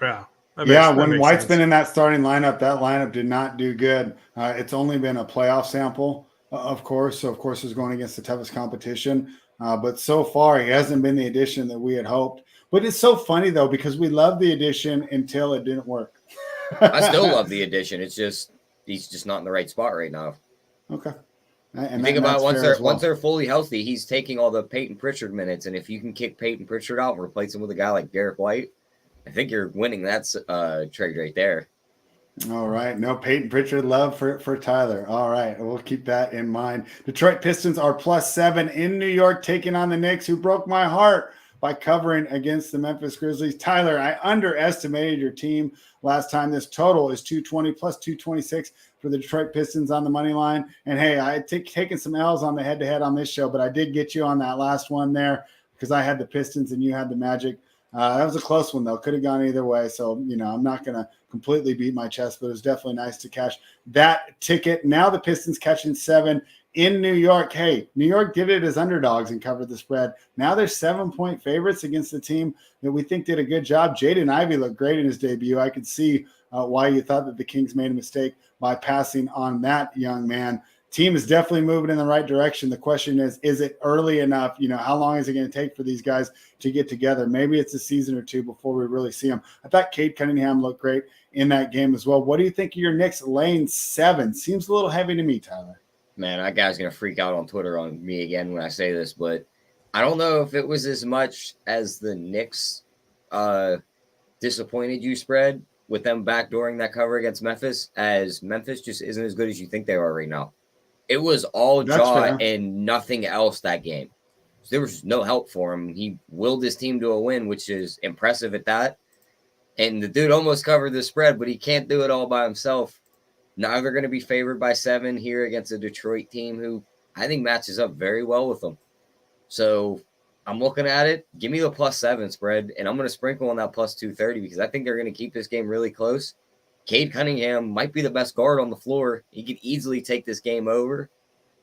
Yeah. When White's been in that starting lineup, that lineup did not do good. It's only been a playoff sample, of course. So, of course, he's going against the toughest competition. But so far, he hasn't been the addition that we had hoped. But it's so funny, though, because we loved the addition until it didn't work. I still love the addition. It's just he's just not in the right spot right now. Okay. And think about once they're fully healthy, he's taking all the Peyton Pritchard minutes, and if you can kick Peyton Pritchard out and replace him with a guy like Derek White, I think you're winning that trade right there. All right. No Peyton Pritchard love for Tyler. All right. We'll keep that in mind. Detroit Pistons are +7 in New York, taking on the Knicks, who broke my heart by covering against the Memphis Grizzlies. Tyler, I underestimated your team last time. This total is 220 plus 226 for the Detroit Pistons on the money line. And hey, I had taken some L's on the head-to-head on this show, but I did get you on that last one there because I had the Pistons and you had the Magic. That was a close one, though. Could have gone either way. So, I'm not going to completely beat my chest, but it was definitely nice to cash that ticket. Now the Pistons catching 7 in New York. Hey, New York did it as underdogs and covered the spread. Now they're 7-point favorites against the team that we think did a good job. Jaden Ivey looked great in his debut. I could see why you thought that the Kings made a mistake by passing on that young man. Team is definitely moving in the right direction. The question is it early enough? How long is it going to take for these guys to get together? Maybe it's a season or two before we really see them. I thought Cade Cunningham looked great in that game as well. What do you think of your Knicks laying 7? Seems a little heavy to me, Tyler. Man, that guy's going to freak out on Twitter on me again when I say this, but I don't know if it was as much as the Knicks disappointed you spread with them backdooring that cover against Memphis, as Memphis just isn't as good as you think they are right now. It was all jaw and nothing else that game. So there was no help for him. He willed his team to a win, which is impressive at that. And the dude almost covered the spread, but he can't do it all by himself. Now they're going to be favored by 7 here against a Detroit team who I think matches up very well with them. So I'm looking at it. Give me the +7 spread, and I'm going to sprinkle on that +230 because I think they're going to keep this game really close. Cade Cunningham might be the best guard on the floor. He could easily take this game over.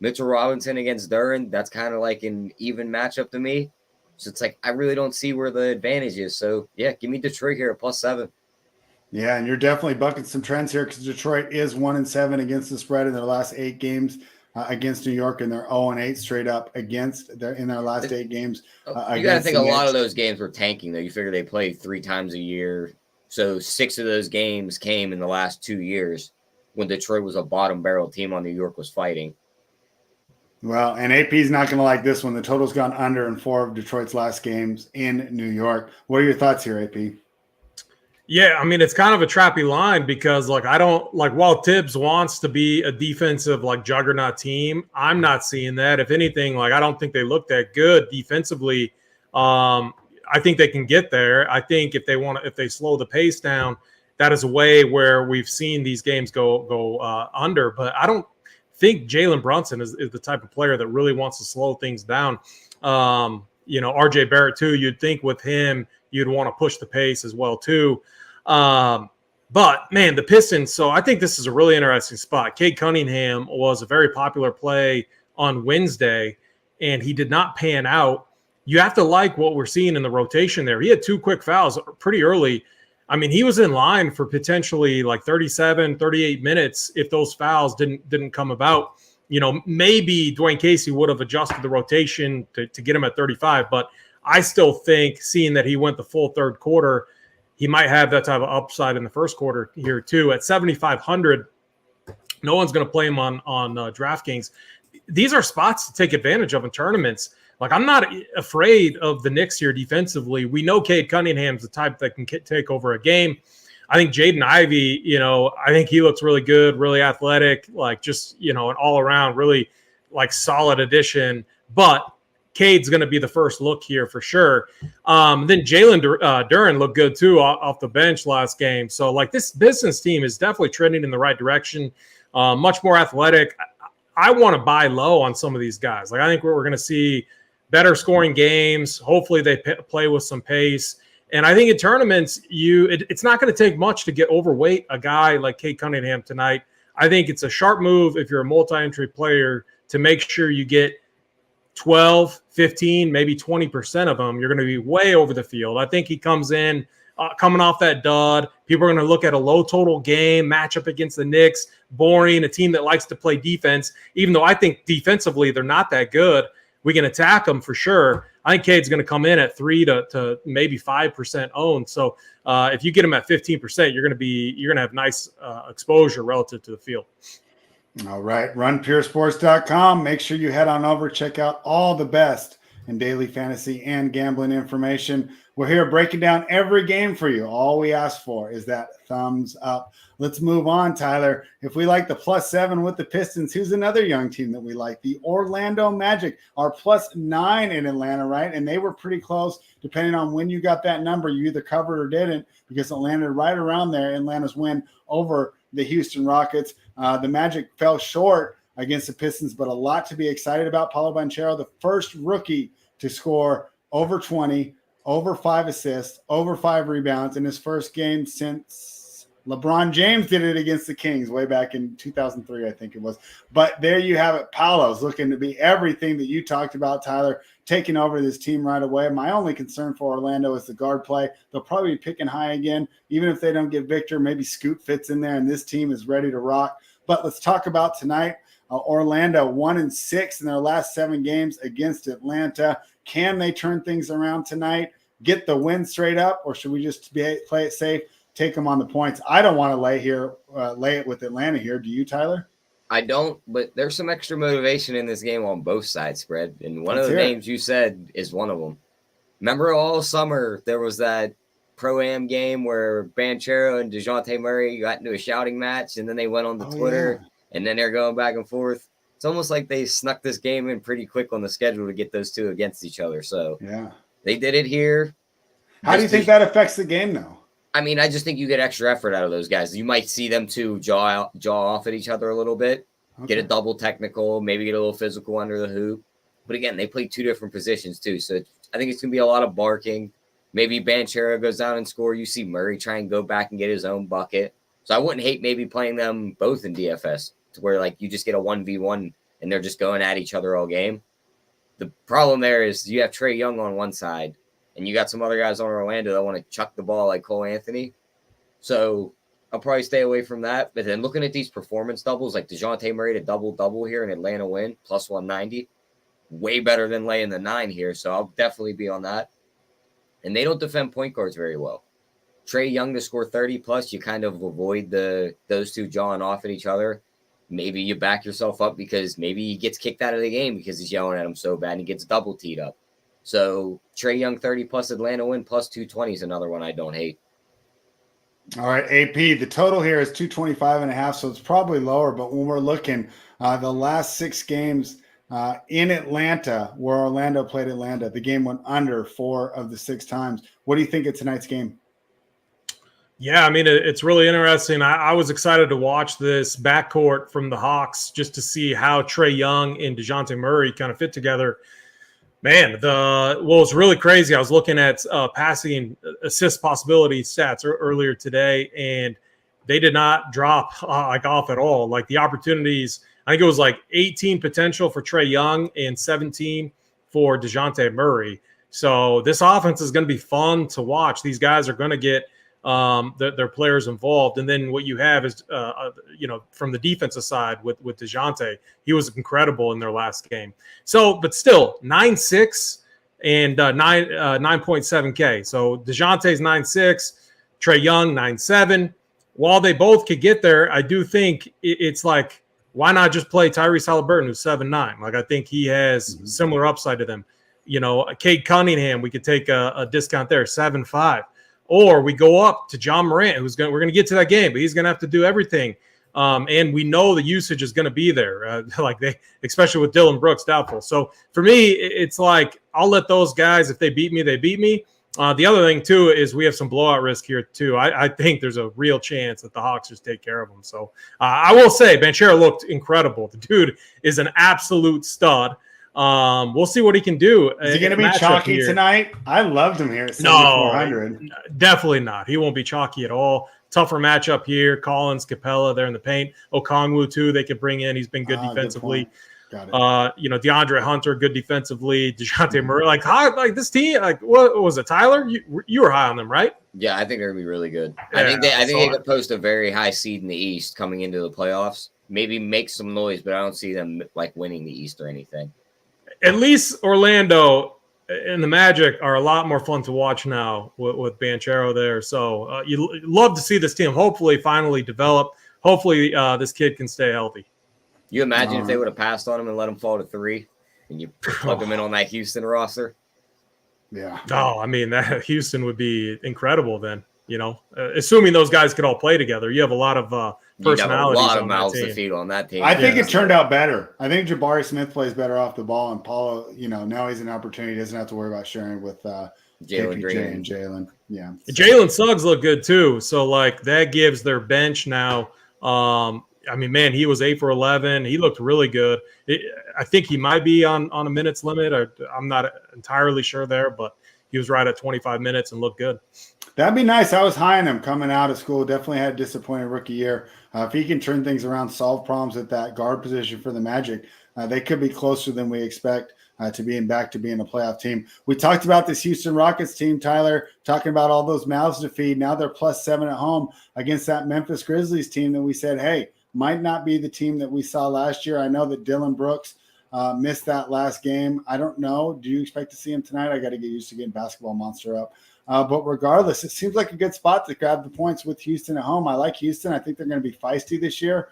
Mitchell Robinson against Duren, that's kind of like an even matchup to me. So it's like I really don't see where the advantage is. So, yeah, give me Detroit here at +7. Yeah, and you're definitely bucking some trends here because Detroit is 1-7 against the spread in their last 8 games against New York, and they're 0-8 straight up in their last 8 games. You got to think a lot of those games were tanking, though. You figure they play 3 times a year. So 6 of those games came in the last 2 years when Detroit was a bottom barrel team while New York was fighting. Well, and AP's not going to like this one. The total's gone under in 4 of Detroit's last games in New York. What are your thoughts here, AP? Yeah, I mean, it's kind of a trappy line because, while Tibbs wants to be a defensive, juggernaut team, I'm not seeing that. If anything, I don't think they look that good defensively. I think they can get there. I think if they slow the pace down, that is a way where we've seen these games go under. But I don't think Jalen Brunson is the type of player that really wants to slow things down. RJ Barrett too. You'd think with him, you'd want to push the pace as well too. But man, the Pistons. So I think this is a really interesting spot. Cade Cunningham was a very popular play on Wednesday, and he did not pan out. You have to like what we're seeing in the rotation there. He had 2 quick fouls pretty early. I mean, he was in line for potentially 37, 38 minutes if those fouls didn't come about. Maybe Dwayne Casey would have adjusted the rotation to get him at 35, but I still think seeing that he went the full third quarter, he might have that type of upside in the first quarter here too. At 7,500, no one's going to play him on DraftKings. These are spots to take advantage of in tournaments. I'm not afraid of the Knicks here defensively. We know Cade Cunningham's the type that can take over a game. I think Jaden Ivey, I think he looks really good, really athletic, an all-around really solid addition. But Cade's going to be the first look here for sure. Then Jalen Duren looked good too off the bench last game. So this business team is definitely trending in the right direction. Much more athletic. I want to buy low on some of these guys. I think we're going to see better scoring games. Hopefully they play with some pace. And I think in tournaments, it's not going to take much to get overweight a guy like Cade Cunningham tonight. I think it's a sharp move if you're a multi-entry player to make sure you get 12, 15, maybe 20% of them. You're going to be way over the field. I think he comes in coming off that dud. People are going to look at a low total game, matchup against the Knicks, boring, a team that likes to play defense, even though I think defensively they're not that good. we can attack them for sure. I think Cade's going to come in at 3 to maybe 5% owned. So if you get him at 15%, you're going to have nice exposure relative to the field. All right, runpuresports.com. Make sure you head on over, check out all the best in daily fantasy and gambling information. We're here breaking down every game for you. All we ask for is that thumbs up. Let's move on, Tyler. If we like the +7 with the Pistons, who's another young team that we like? The Orlando Magic are +9 in Atlanta, right? And they were pretty close. Depending on when you got that number, you either covered or didn't, because it landed right around there. Atlanta's win over the Houston Rockets. The Magic fell short against the Pistons, but a lot to be excited about. Paolo Banchero, the first rookie to score over 20, over 5 assists, over 5 rebounds in his first game since LeBron James did it against the Kings way back in 2003, I think it was. But there you have it. Paolo's looking to be everything that you talked about, Tyler, taking over this team right away. My only concern for Orlando is the guard play. They'll probably be picking high again. Even if they don't get Victor, maybe Scoot fits in there, and this team is ready to rock. But let's talk about tonight. Orlando 1-6 in their last 7 games against Atlanta. Can they turn things around tonight, get the win straight up, or should we just play it safe, take them on the points? I don't want to lay it with Atlanta here. Do you, Tyler? I don't, but there's some extra motivation in this game on both sides, spread. And one of the names you said is one of them. Remember all summer there was that Pro-Am game where Banchero and DeJounte Murray got into a shouting match, and then they went on the Twitter. Yeah. And then they're going back and forth. It's almost like they snuck this game in pretty quick on the schedule to get those two against each other. So yeah, they did it here. How do you think that affects the game, though? I mean, I just think you get extra effort out of those guys. You might see them two jaw off at each other a little bit, get a double technical, maybe get a little physical under the hoop. But again, they play 2 different positions too. So I think it's going to be a lot of barking. Maybe Banchero goes down and score. You see Murray try and go back and get his own bucket. So I wouldn't hate maybe playing them both in DFS. To where like you just get a 1v1 and they're just going at each other all game. The problem there is you have Trae Young on one side and you got some other guys on Orlando that want to chuck the ball like Cole Anthony. So I'll probably stay away from that. But then looking at these performance doubles, like DeJounte Murray to double here in Atlanta win, +190, way better than laying the 9 here. So I'll definitely be on that. And they don't defend point guards very well. Trae Young to score 30+, you kind of avoid those two jawing off at each other. Maybe you back yourself up because maybe he gets kicked out of the game because he's yelling at him so bad and he gets double teed up. So Trae Young 30+ Atlanta win +220 is another one I don't hate. All right, AP, the total here is 225.5, so it's probably lower. But when we're looking, the last 6 games in Atlanta, where Orlando played Atlanta, the game went under 4 of the 6 times. What do you think of tonight's game? Yeah, I mean, it's really interesting. I was excited to watch this backcourt from the Hawks just to see how Trae Young and DeJounte Murray kind of fit together. Man, it's really crazy. I was looking at passing assist possibility stats earlier today, and they did not drop off at all. Like the opportunities, I think it was like 18 potential for Trae Young and 17 for DeJounte Murray. So this offense is going to be fun to watch. These guys are going to get their players involved. And then what you have is, from the defensive side with DeJounte, he was incredible in their last game. So, but still 9.6 and 9.7K. So DeJounte's 9.6, Trae Young 9.7. While they both could get there, I do think it's like, why not just play Tyrese Haliburton, who's 7.9? Like, I think he has similar upside to them. Cade Cunningham, we could take a discount there, 7.5. Or we go up to John Morant, we're going to get to that game, but he's going to have to do everything. And we know the usage is going to be there, especially with Dylan Brooks doubtful. So for me, it's like, I'll let those guys, if they beat me, they beat me. The other thing too is we have some blowout risk here too. I think there's a real chance that the Hawks just take care of them. So I will say Banchero looked incredible. The dude is an absolute stud. We'll see what he can do. Is he going to be chalky tonight? I loved him here at 7,400. No, definitely not. He won't be chalky at all. Tougher matchup here. Collins, Capella, they're in the paint. Okongwu too, they could bring in. He's been good defensively. Got it. DeAndre Hunter, good defensively. DeJounte Murray, like this team, like what was it? Tyler, you were high on them, right? Yeah, I think they're gonna be really good. Yeah, I think they could post a very high seed in the East coming into the playoffs. Maybe make some noise, but I don't see them like winning the East or anything. at least Orlando and the Magic are a lot more fun to watch now with Banchero there. So you love to see this team hopefully finally develop. Hopefully this kid can stay healthy. You imagine if they would have passed on him and let him fall to 3 and you plug him in on that Houston roster? Yeah. Oh, I mean, that Houston would be incredible then. Assuming those guys could all play together, you have a lot of personalities. You have a lot of on mouths that to team. feed on that team. I think it turned out better. I think Jabari Smith plays better off the ball, and Paulo, now he's an opportunity. He doesn't have to worry about sharing with Jalen Green and Jalen. Yeah. Jalen Suggs look good too. So that gives their bench now. I mean, man, he was 8 for 11. He looked really good. I think he might be on a minutes limit. I'm not entirely sure there, but he was right at 25 minutes and looked good. That'd be nice. I was high on him coming out of school. Definitely had a disappointing rookie year. If he can turn things around, solve problems at that guard position for the Magic, they could be closer than we expect to being back to being a playoff team. We talked about this Houston Rockets team, Tyler, talking about all those mouths to feed. Now they're +7 at home against that Memphis Grizzlies team that we said, hey, might not be the team that we saw last year. I know that Dylan Brooks missed that last game. I don't know. Do you expect to see him tonight? I got to get used to getting Basketball Monster up. But regardless, it seems like a good spot to grab the points with Houston at home. I like Houston. I think they're going to be feisty this year.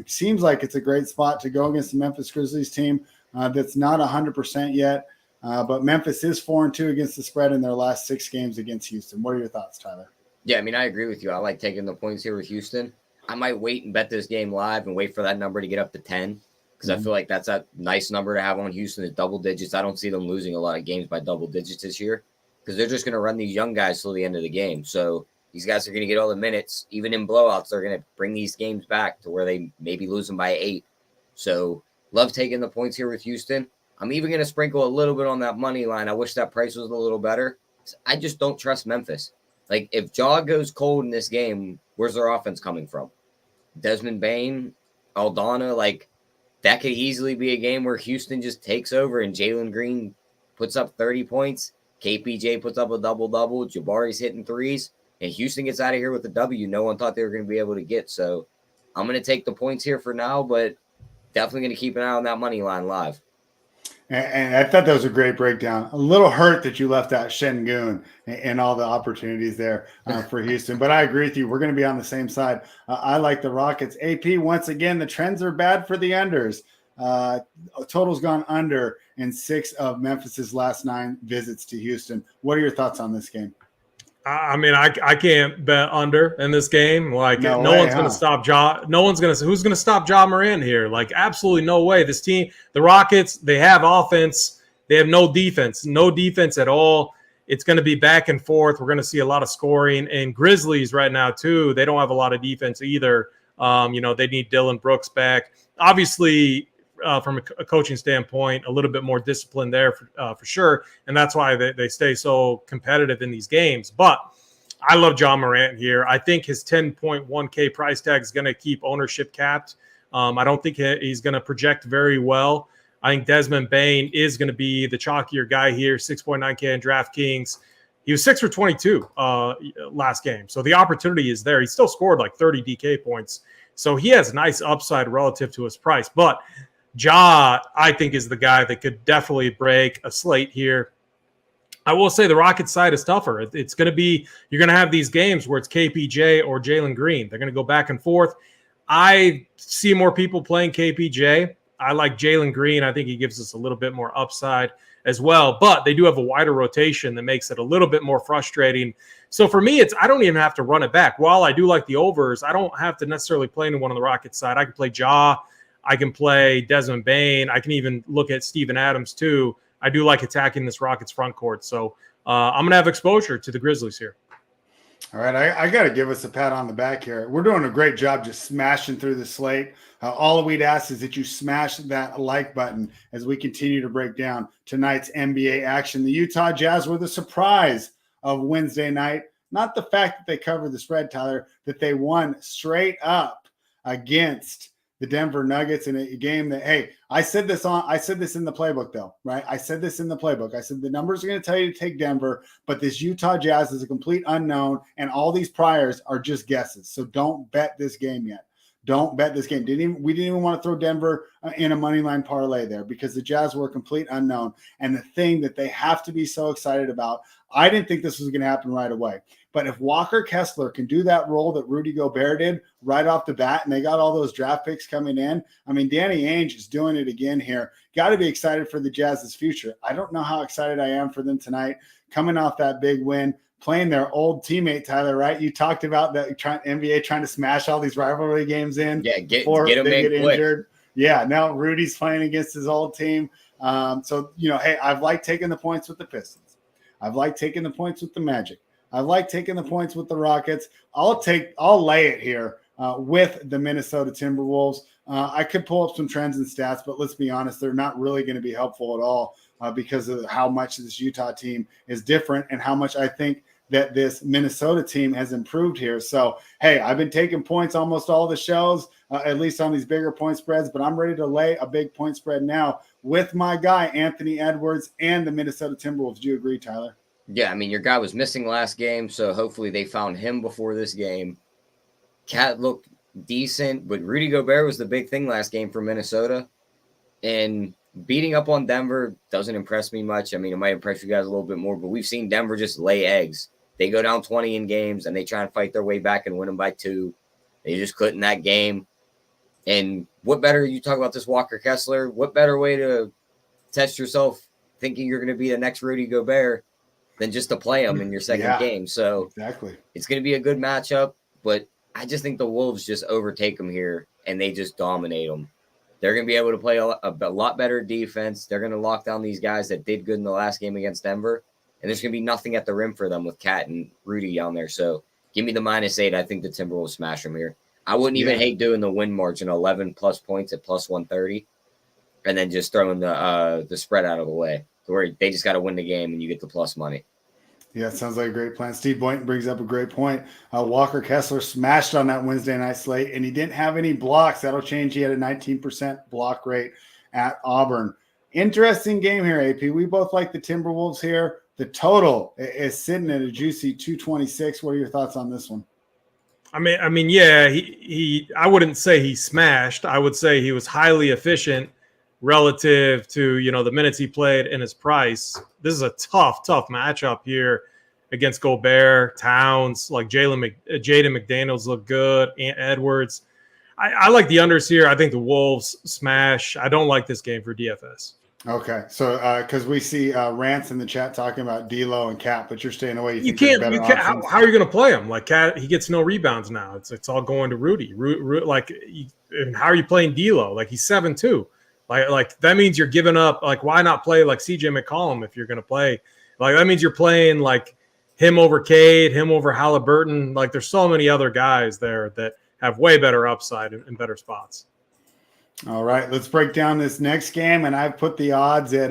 Seems like it's a great spot to go against the Memphis Grizzlies team that's not 100% yet. But Memphis is 4-2 against the spread in their last 6 games against Houston. What are your thoughts, Tyler? Yeah, I mean, I agree with you. I like taking the points here with Houston. I might wait and bet this game live and wait for that number to get up to 10 because I feel like that's a nice number to have on Houston at double digits. I don't see them losing a lot of games by double digits this year because they're just going to run these young guys till the end of the game. So these guys are going to get all the minutes. Even in blowouts, they're going to bring these games back to where they maybe lose them by 8. So love taking the points here with Houston. I'm even going to sprinkle a little bit on that money line. I wish that price was a little better. I just don't trust Memphis. Like, if Jaw goes cold in this game, where's their offense coming from? Desmond Bane, Aldana, that could easily be a game where Houston just takes over and Jalen Green puts up 30 points. KPJ puts up a double-double. Jabari's hitting threes. And Houston gets out of here with a W no one thought they were going to be able to get. So I'm going to take the points here for now, but definitely going to keep an eye on that money line live. And I thought that was a great breakdown. A little hurt that you left out Şengün and all the opportunities there for Houston. But I agree with you. We're going to be on the same side. I like the Rockets. AP, once again, the trends are bad for the unders. Total's gone under in 6 of Memphis's last 9 visits to Houston. What are your thoughts on this game? I mean, I can't bet under in this game. No one's going to stop Ja. No one's going to. Who's going to stop Ja Morant here? Absolutely no way. This team, the Rockets, they have offense. They have no defense. No defense at all. It's going to be back and forth. We're going to see a lot of scoring. And Grizzlies right now too. They don't have a lot of defense either. They need Dylan Brooks back. Obviously, from a coaching standpoint, a little bit more discipline there for sure. And that's why they stay so competitive in these games. But I love Ja Morant here. I think his 10.1K price tag is going to keep ownership capped. I don't think he's going to project very well. I think Desmond Bane is going to be the chalkier guy here, 6.9K in DraftKings. He was 6 for 22 last game. So the opportunity is there. He still scored 30 DK points. So he has nice upside relative to his price. But Ja, I think, is the guy that could definitely break a slate here. I will say the Rockets side is tougher. It's going to be, you're going to have these games where it's KPJ or Jalen Green. They're going to go back and forth. I see more people playing KPJ. I like Jalen Green. I think he gives us a little bit more upside as well. But they do have a wider rotation that makes it a little bit more frustrating. So for me, I don't even have to run it back. While I do like the overs, I don't have to necessarily play anyone on the Rockets side. I can play Ja. I can play Desmond Bane. I can even look at Steven Adams too. I do like attacking this Rockets front court. So I'm going to have exposure to the Grizzlies here. All right, I got to give us a pat on the back here. We're doing a great job just smashing through the slate. All we'd ask is that you smash that like button as we continue to break down tonight's NBA action. The Utah Jazz were the surprise of Wednesday night. Not the fact that they covered the spread, Tyler, that they won straight up against the Denver Nuggets in a game that, hey, I said this in the playbook though, right? I said this in the playbook. I said the numbers are going to tell you to take Denver, but this Utah Jazz is a complete unknown, and all these priors are just guesses. So don't bet this game yet. Don't bet this game. We didn't even want to throw Denver in a money line parlay there because the Jazz were a complete unknown. And the thing that they have to be so excited about, I didn't think this was going to happen right away. But if Walker Kessler can do that role that Rudy Gobert did right off the bat, and they got all those draft picks coming in, I mean, Danny Ainge is doing it again here. Got to be excited for the Jazz's future. I don't know how excited I am for them tonight, coming off that big win, playing their old teammate, Tyler, right? You talked about that NBA trying to smash all these rivalry games in before they get injured. Yeah, now Rudy's playing against his old team. So, hey, I've liked taking the points with the Pistons. I've liked taking the points with the Magic. I've liked taking the points with the Rockets. I'll lay it here with the Minnesota Timberwolves. I could pull up some trends and stats, but let's be honest, they're not really going to be helpful at all because of how much this Utah team is different and how much I think that this Minnesota team has improved here. So, hey, I've been taking points almost all the shows, at least on these bigger point spreads, but I'm ready to lay a big point spread now with my guy, Anthony Edwards, and the Minnesota Timberwolves. Do you agree, Tyler? Yeah, I mean, your guy was missing last game, so hopefully they found him before this game. Cat looked decent, but Rudy Gobert was the big thing last game for Minnesota. And beating up on Denver doesn't impress me much. I mean, it might impress you guys a little bit more, but we've seen Denver just lay eggs. They go down 20 in games, and they try and fight their way back and win them by 2. They just couldn't that game. And what better, you talk about this Walker Kessler, what better way to test yourself thinking you're going to be the next Rudy Gobert than just to play him in your second game. So exactly, it's going to be a good matchup, but I just think the Wolves just overtake them here, and they just dominate them. They're going to be able to play a lot better defense. They're going to lock down these guys that did good in the last game against Denver, and there's going to be nothing at the rim for them with Cat and Rudy down there. So give me the -8. I think the Timberwolves smash them here. I wouldn't even hate doing the win margin, 11+ points at +130, and then just throwing the spread out of the way, where they just got to win the game and you get the plus money. Yeah, it sounds like a great plan. Steve Boynton brings up a great point. Walker Kessler smashed on that Wednesday night slate, and he didn't have any blocks. That'll change. He had a 19% block rate at Auburn. Interesting game here, AP. We both like the Timberwolves here. The total is sitting at a juicy 226. What are your thoughts on this one? I mean, yeah, he I wouldn't say he smashed. I would say he was highly efficient relative to, the minutes he played and his price. This is a tough matchup here against Gobert, Towns, like Jaden McDaniels look good, and Edwards. I like the unders here. I think the Wolves smash. I don't like this game for DFS. Okay, so because we see Rants in the chat talking about D'Lo and Cat, but you're staying away. You can't. How are you going to play him? Like Cat, he gets no rebounds now. It's all going to Rudy. And how are you playing D'Lo? Like he's 7'2". Like that means you're giving up. Like why not play like CJ McCollum if you're going to play? Like that means you're playing like him over Cade, him over Halliburton. Like there's so many other guys there that have way better upside and better spots. All right, let's break down this next game, and I've put the odds at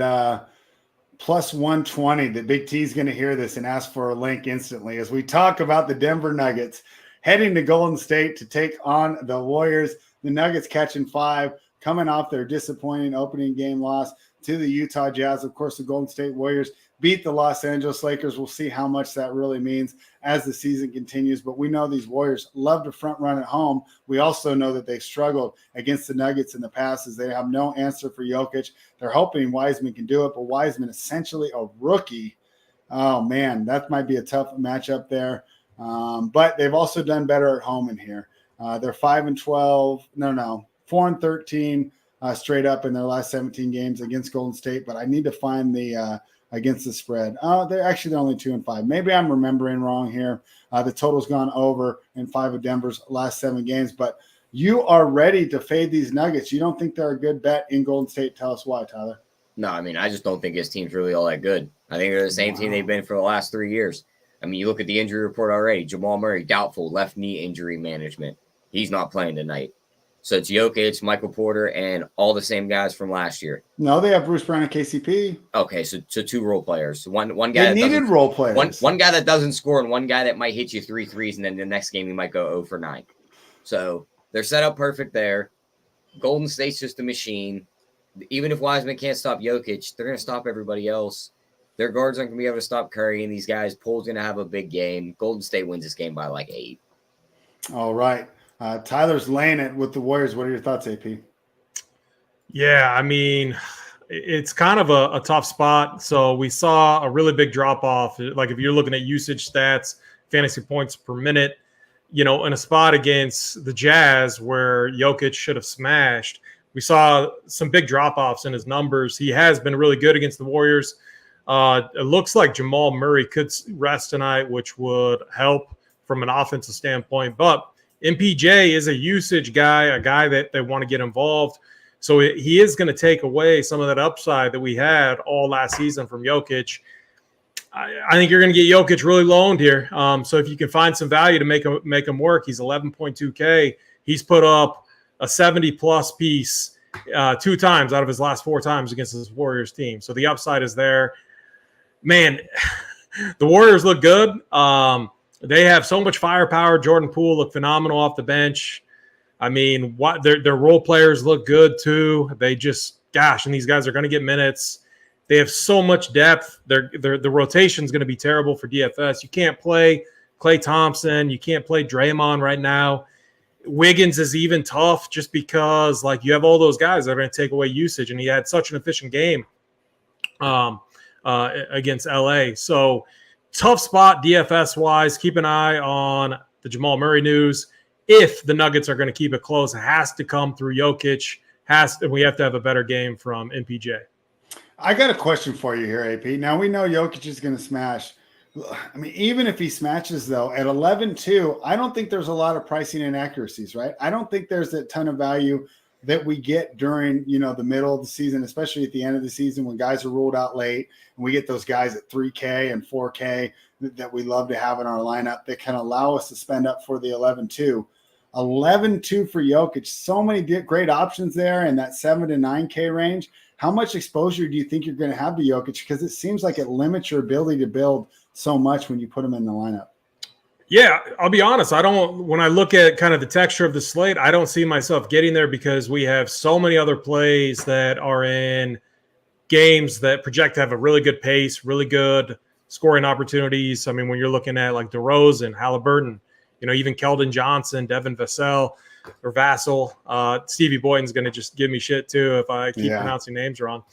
+120. The Big T's going to hear this and ask for a link instantly as we talk about the Denver Nuggets heading to Golden State to take on the Warriors. The Nuggets catching 5, coming off their disappointing opening game loss to the Utah Jazz. Of course, the Golden State Warriors beat the Los Angeles Lakers. We'll see how much that really means as the season continues. But we know these Warriors love to front run at home. We also know that they've struggled against the Nuggets in the past as they have no answer for Jokic. They're hoping Wiseman can do it, but Wiseman essentially a rookie. Oh, man, that might be a tough matchup there. But they've also done better at home in here. They're 5-12. No, 4-13 straight up in their last 17 games against Golden State. But I need to find the against the spread. They're only 2-5. Maybe I'm remembering wrong here. The total's gone over in 5 of Denver's last 7 games. But you are ready to fade these Nuggets. You don't think they're a good bet in Golden State. Tell us why, Tyler. No, I mean, I just don't think his team's really all that good. I think they're the same team they've been for the last 3 years. I mean, you look at the injury report already. Jamal Murray, doubtful, left knee injury management. He's not playing tonight. So it's Jokic, Michael Porter, and all the same guys from last year. No, they have Bruce Brown and KCP. Okay, so 2 role players. One guy they needed role players. One guy that doesn't score and one guy that might hit you 3 threes, and then the next game he might go 0 for 9. So they're set up perfect there. Golden State's just a machine. Even if Wiseman can't stop Jokic, they're going to stop everybody else. Their guards aren't going to be able to stop Curry and these guys. Pole's going to have a big game. Golden State wins this game by like 8. All right. Tyler's laying it with the Warriors. What are your thoughts, AP? Yeah, I mean, it's kind of a tough spot. So we saw a really big drop off. Like if you're looking at usage stats, fantasy points per minute, in a spot against the Jazz where Jokic should have smashed, we saw some big drop offs in his numbers. He has been really good against the Warriors. It looks like Jamal Murray could rest tonight, which would help from an offensive standpoint. But MPJ is a usage guy, a guy that they want to get involved. So he is going to take away some of that upside that we had all last season from Jokic. I think you're going to get Jokic really low owned here. So if you can find some value to make him work, he's 11.2K. He's put up a 70-plus piece 2 times out of his last 4 times against this Warriors team. So the upside is there. Man, the Warriors look good. They have so much firepower. Jordan Poole looked phenomenal off the bench. I mean, their role players look good too. They just, and these guys are going to get minutes. They have so much depth. The rotation is going to be terrible for DFS. You can't play Klay Thompson. You can't play Draymond right now. Wiggins is even tough just because, you have all those guys that are going to take away usage, and he had such an efficient game against LA. So tough spot DFS-wise. Keep an eye on the Jamal Murray news. If the Nuggets are going to keep it close, it has to come through Jokic. We have to have a better game from MPJ. I got a question for you here, AP. Now we know Jokic is going to smash. I mean, even if he smashes, though, at 11-2, I don't think there's a lot of pricing inaccuracies, right? I don't think there's a ton of value that we get during, the middle of the season, especially at the end of the season when guys are ruled out late and we get those guys at 3K and 4K that we love to have in our lineup that can allow us to spend up for the 11-2. 11-2 for Jokic. So many great options there in that 7 to 9K range. How much exposure do you think you're going to have to Jokic? Because it seems like it limits your ability to build so much when you put him in the lineup. Yeah, I'll be honest. When I look at kind of the texture of the slate, I don't see myself getting there because we have so many other plays that are in games that project to have a really good pace, really good scoring opportunities. I mean, when you're looking at like DeRozan, Halliburton, even Keldon Johnson, Devin Vassell, Stevie Boyden's going to just give me shit too if I keep pronouncing names wrong.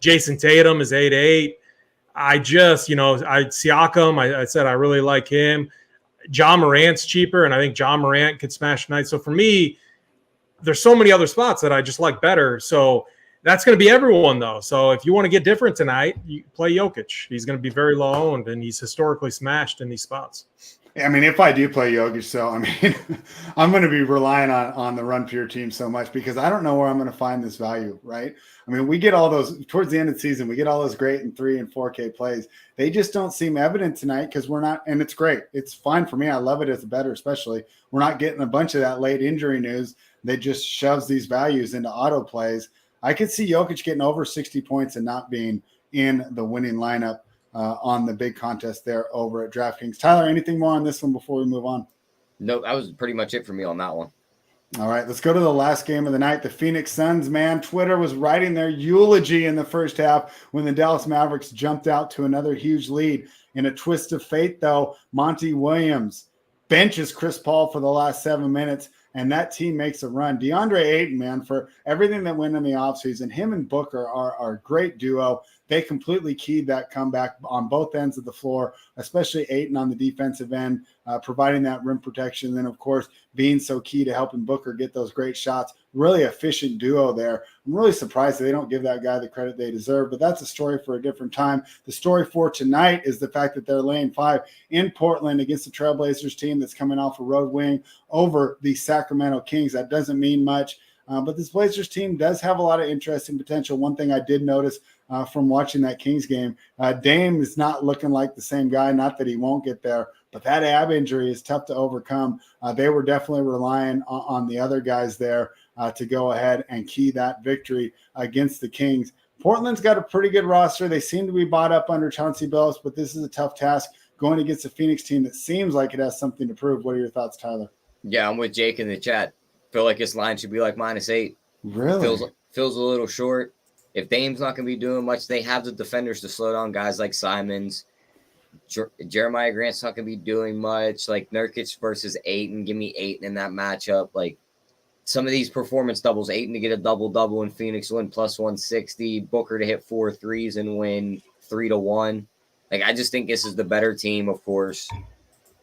Jason Tatum is 8-8. Siakam, I said I really like him. John Morant's cheaper, and I think John Morant could smash tonight. So for me, there's so many other spots that I just like better. So that's going to be everyone, though. So if you want to get different tonight, you play Jokic. He's going to be very low owned, and he's historically smashed in these spots. I mean, if I do play Jokic, so I mean, I'm going to be relying on the Run Pure team so much because I don't know where I'm going to find this value, right? I mean, we get all those towards the end of the season, we get all those great in 3 and 4K plays. They just don't seem evident tonight because we're not, and it's great. It's fine for me. I love it as a bettor, especially. We're not getting a bunch of that late injury news that just shoves these values into auto plays. I could see Jokic getting over 60 points and not being in the winning lineup on the big contest there over at DraftKings. Tyler, anything more on this one before we move on? No, that was pretty much it for me on that one. All right, let's go to the last game of the night. The Phoenix Suns, man. Twitter was writing their eulogy in the first half when the Dallas Mavericks jumped out to another huge lead. In a twist of fate, though, Monty Williams benches Chris Paul for the last 7 minutes, and that team makes a run. DeAndre Ayton, man, for everything that went in the offseason, him and Booker are a great duo. They completely keyed that comeback on both ends of the floor, especially Ayton on the defensive end, providing that rim protection. And then, of course, being so key to helping Booker get those great shots. Really efficient duo there. I'm really surprised that they don't give that guy the credit they deserve, but that's a story for a different time. The story for tonight is the fact that they're laying 5 in Portland against the Trailblazers team that's coming off a road win over the Sacramento Kings. That doesn't mean much. But this Blazers team does have a lot of interesting potential. One thing I did notice from watching that Kings game, Dame is not looking like the same guy. Not that he won't get there, but that ab injury is tough to overcome. They were definitely relying on the other guys there to go ahead and key that victory against the Kings. Portland's got a pretty good roster. They seem to be bought up under Chauncey Billups, but this is a tough task going against a Phoenix team that seems like it has something to prove. What are your thoughts, Tyler? Yeah, I'm with Jake in the chat. Feel like this line should be like -8. Really? Feels a little short. If Dame's not going to be doing much, they have the defenders to slow down guys like Simons. Jeremiah Grant's not going to be doing much. Like Nurkic versus Ayton, give me Ayton in that matchup. Like some of these performance doubles, Ayton to get a double-double in Phoenix, win plus 160, Booker to hit 4 threes and win 3-1. Like I just think this is the better team, of course.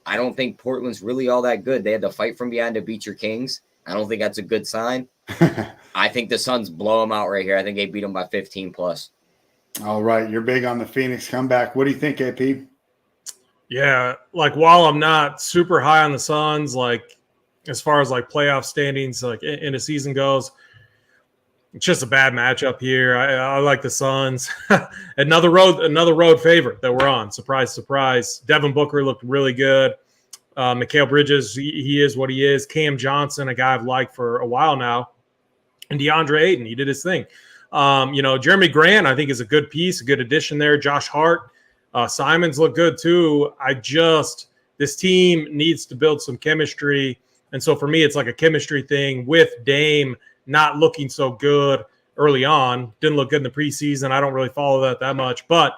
I don't think Portland's really all that good. They had to fight from behind to beat your Kings. I don't think that's a good sign. I think the Suns blow them out right here. I think they beat them by 15 plus. All right. You're big on the Phoenix comeback. What do you think, AP? Yeah, like while I'm not super high on the Suns, like as far as like playoff standings, like in the season goes, it's just a bad matchup here. I like the Suns. another road favorite that we're on. Surprise, surprise. Devin Booker looked really good. Mikal Bridges, he is what he is. Cam Johnson, a guy I've liked for a while now. And DeAndre Ayton, he did his thing. Jeremy Grant, I think, is a good piece, a good addition there. Josh Hart, Simons look good too. This team needs to build some chemistry. And so for me, it's like a chemistry thing with Dame not looking so good early on. Didn't look good in the preseason. I don't really follow that much, but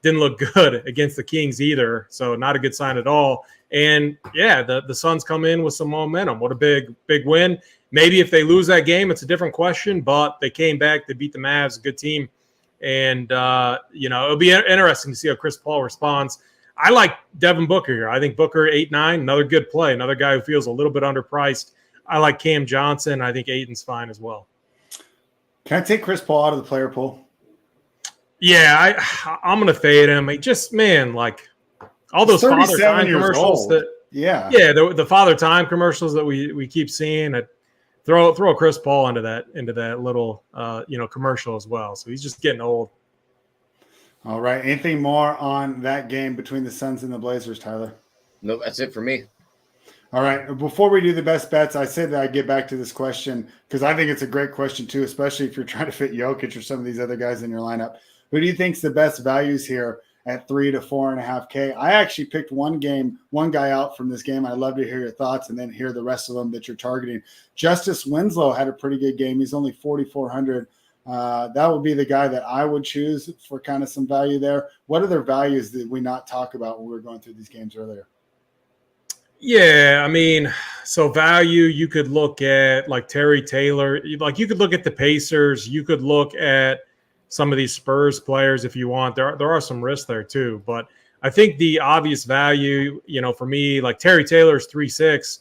didn't look good against the Kings either. So not a good sign at all. And yeah, the Suns come in with some momentum. What a big win. Maybe if they lose that game, it's a different question, but they came back. They beat the Mavs, a good team. And, it'll be interesting to see how Chris Paul responds. I like Devin Booker here. I think Booker 8-9, another good play, another guy who feels a little bit underpriced. I like Cam Johnson. I think Ayton's fine as well. Can I take Chris Paul out of the player pool? Yeah, I'm going to fade him. Like all those Father Time commercials the Father Time commercials that we keep seeing. Throw Chris Paul into that little commercial as well. So he's just getting old. All right. Anything more on that game between the Suns and the Blazers, Tyler? No, that's it for me. All right. Before we do the best bets, I said that I'd get back to this question because I think it's a great question too, especially if you're trying to fit Jokic or some of these other guys in your lineup. Who do you think's the best values here at 3 to 4.5K? I actually picked one guy out from this game. I'd love to hear your thoughts and then hear the rest of them that you're targeting. Justice Winslow had a pretty good game. He's only 4,400. That would be the guy that I would choose for kind of some value there. What other values did we not talk about when we were going through these games earlier? Yeah, I mean, so value, you could look at like Terry Taylor. Like you could look at the Pacers. You could look at some of these Spurs players if you want. There are some risks there too. But I think the obvious value, for me, like Terry Taylor's 3.6.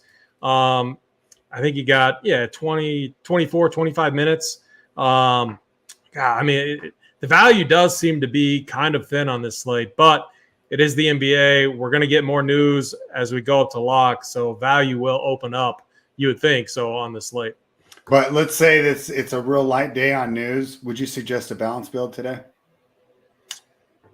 I think he got, 24, 25 minutes. The value does seem to be kind of thin on this slate, but it is the NBA. We're going to get more news as we go up to lock, so value will open up, you would think, so on the slate. But let's say it's a real light day on news. Would you suggest a balance build today?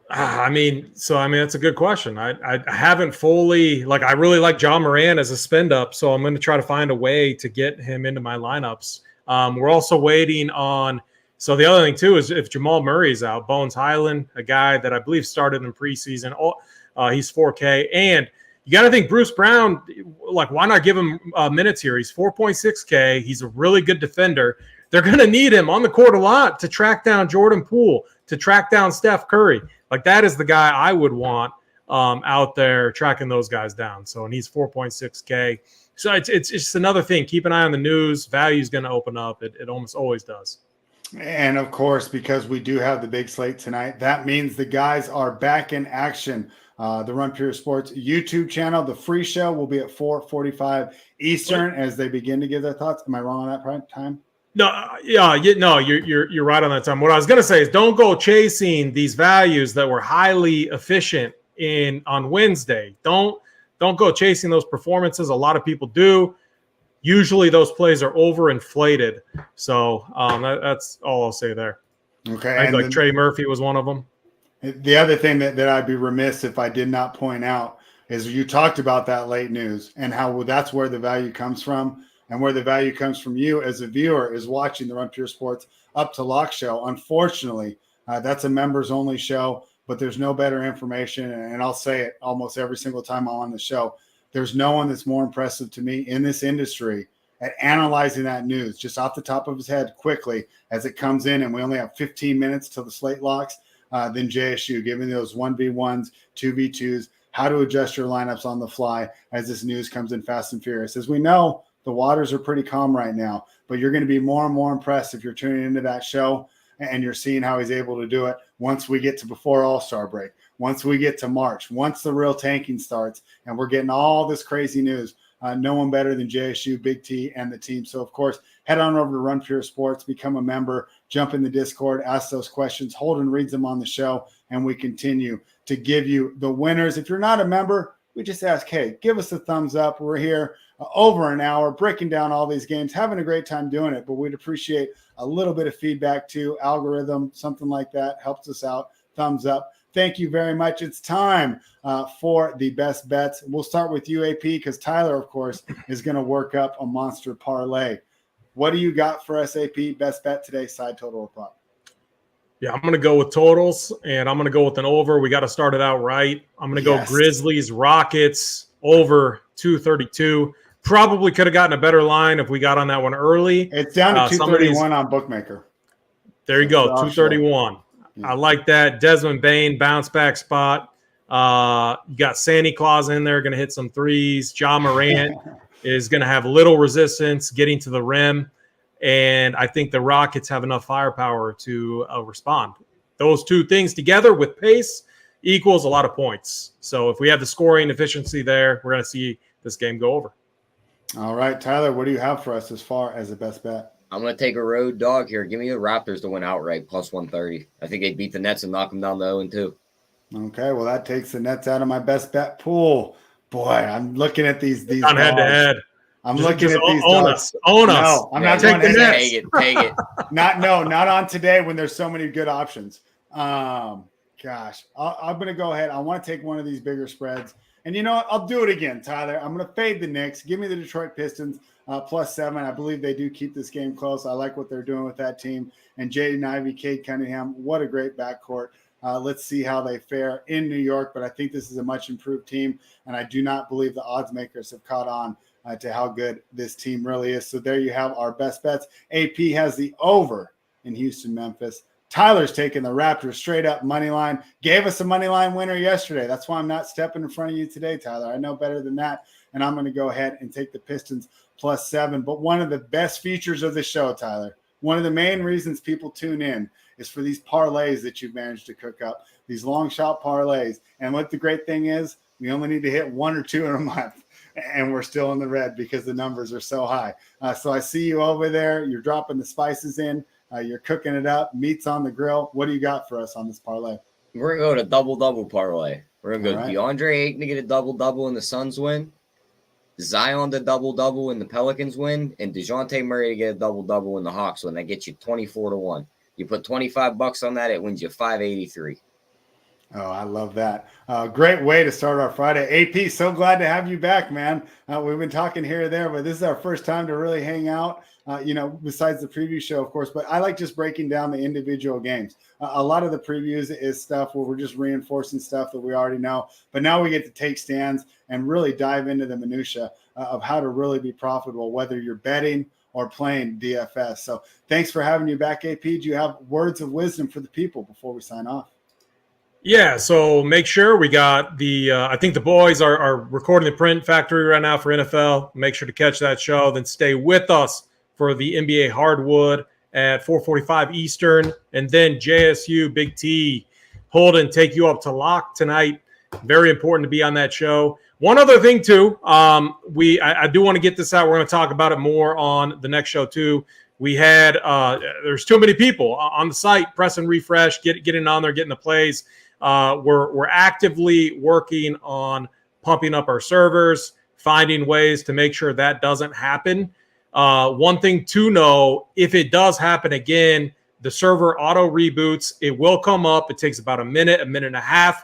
That's a good question. I haven't fully, I really like John Moran as a spend up, so I'm going to try to find a way to get him into my lineups. We're also waiting on. So the other thing too is if Jamal Murray's out, Bones Highland, a guy that I believe started in preseason, he's 4K, and you got to think Bruce Brown. Why not give him minutes here? He's 4.6K. He's a really good defender. They're going to need him on the court a lot to track down Jordan Poole, to track down Steph Curry. That is the guy I would want out there tracking those guys down. So, and he's 4.6K. So it's just another thing. Keep an eye on the news. Value is going to open up. It almost always does. And of course, because we do have the big slate tonight, that means the guys are back in action. The Run Pure Sports YouTube channel, the free show will be at 4:45 Eastern as they begin to give their thoughts. Am I wrong on that time? No, you're right on that time. What I was going to say is don't go chasing these values that were highly efficient on Wednesday. Don't go chasing those performances. A lot of people do. Usually those plays are overinflated. So that's all I'll say there. Okay. I think Trey Murphy was one of them. The other thing that I'd be remiss if I did not point out is you talked about that late news and how that's where the value comes from. And where the value comes from you as a viewer is watching the Run Pure Sports Up to Lock show. Unfortunately, that's a members only show, but there's no better information. And I'll say it almost every single time I'm on the show. There's no one that's more impressive to me in this industry at analyzing that news just off the top of his head quickly as it comes in. And we only have 15 minutes till the slate locks. than JSU, giving those 1v1s, 2v2s, how to adjust your lineups on the fly as this news comes in fast and furious. As we know, the waters are pretty calm right now, but you're going to be more and more impressed if you're tuning into that show and you're seeing how he's able to do it once we get to before All-Star break, once we get to March, once the real tanking starts, and we're getting all this crazy news. No one better than JSU, Big T, and the team. So, of course, head on over to Run Pure Sports, become a member, jump in the Discord, ask those questions. Holden reads them on the show, and we continue to give you the winners. If you're not a member, we just ask, hey, give us a thumbs up. We're here over an hour breaking down all these games, having a great time doing it, but we'd appreciate a little bit of feedback too. Algorithm, something like that helps us out. Thumbs up. Thank you very much. It's time for the best bets. We'll start with you, AP, because Tyler, of course, is going to work up a monster parlay. What do you got for us, AP? Best bet today, side total or prop? Yeah, I'm going to go with totals, and I'm going to go with an over. We got to start it out right. I'm going to go Grizzlies, Rockets, over 232. Probably could have gotten a better line if we got on that one early. It's down to 231 on Bookmaker. There you go, 231. Yeah. I like that. Desmond Bane, bounce back spot. You got Santa Claus in there, going to hit some threes. Ja Morant is going to have little resistance getting to the rim. And I think the Rockets have enough firepower to respond. Those two things together with pace equals a lot of points. So if we have the scoring efficiency there, we're going to see this game go over. All right, Tyler, what do you have for us as far as the best bet? I'm going to take a road dog here. Give me the Raptors to win outright, plus 130. I think they beat the Nets and knock them down to 0-2. Okay, well, that takes the Nets out of my best bet pool. Boy, I'm looking at these on head-to-head. I'm looking at these own dogs. Own us. No, I'm not going to take it. Not on today when there's so many good options. Gosh, I'm going to go ahead. I want to take one of these bigger spreads. And you know what? I'll do it again, Tyler. I'm going to fade the Knicks. Give me the Detroit Pistons plus 7. I believe they do keep this game close. I like what they're doing with that team. And Jaden Ivey, Cade Cunningham, what a great backcourt. Let's see how they fare in New York. But I think this is a much improved team. And I do not believe the odds makers have caught on to how good this team really is. So there you have our best bets. AP has the over in Houston, Memphis. Tyler's taking the Raptors straight up money line. Gave us a money line winner yesterday. That's why I'm not stepping in front of you today, Tyler. I know better than that. And I'm going to go ahead and take the Pistons plus 7. But one of the best features of the show, Tyler, one of the main reasons people tune in is for these parlays that you've managed to cook up, these long shot parlays. And what the great thing is, we only need to hit 1 or 2 in a month. And we're still in the red because the numbers are so high. So I see you over there. You're dropping the spices in. You're cooking it up. Meat's on the grill. What do you got for us on this parlay? We're going to go to double-double parlay. We're going to go right. DeAndre Ayton to get a double-double and the Suns win, Zion to double-double and the Pelicans win, and DeJounte Murray to get a double-double and the Hawks win. That gets you 24-1. You put $25 on that, it wins you $583. Oh, I love that. Great way to start our Friday. AP, so glad to have you back, man. We've been talking here or there, but this is our first time to really hang out, besides the preview show, of course. But I like just breaking down the individual games. A lot of the previews is stuff where we're just reinforcing stuff that we already know. But now we get to take stands and really dive into the minutia of how to really be profitable, whether you're betting or playing DFS. So thanks for having you back, AP. Do you have words of wisdom for the people before we sign off? Yeah, so make sure we got the I think the boys are recording the Print Factory right now for NFL. Make sure to catch that show. Then stay with us for the NBA Hardwood at 4:45 Eastern. And then JSU, Big T, Holden, take you up to lock tonight. Very important to be on that show. One other thing, too, I do want to get this out. We're going to talk about it more on the next show, too. We had there's too many people on the site. Press and refresh, getting on there, getting the plays. We're actively working on pumping up our servers, finding ways to make sure that doesn't happen. One thing to know, if it does happen again, the server auto reboots. It will come up. It takes about a minute and a half.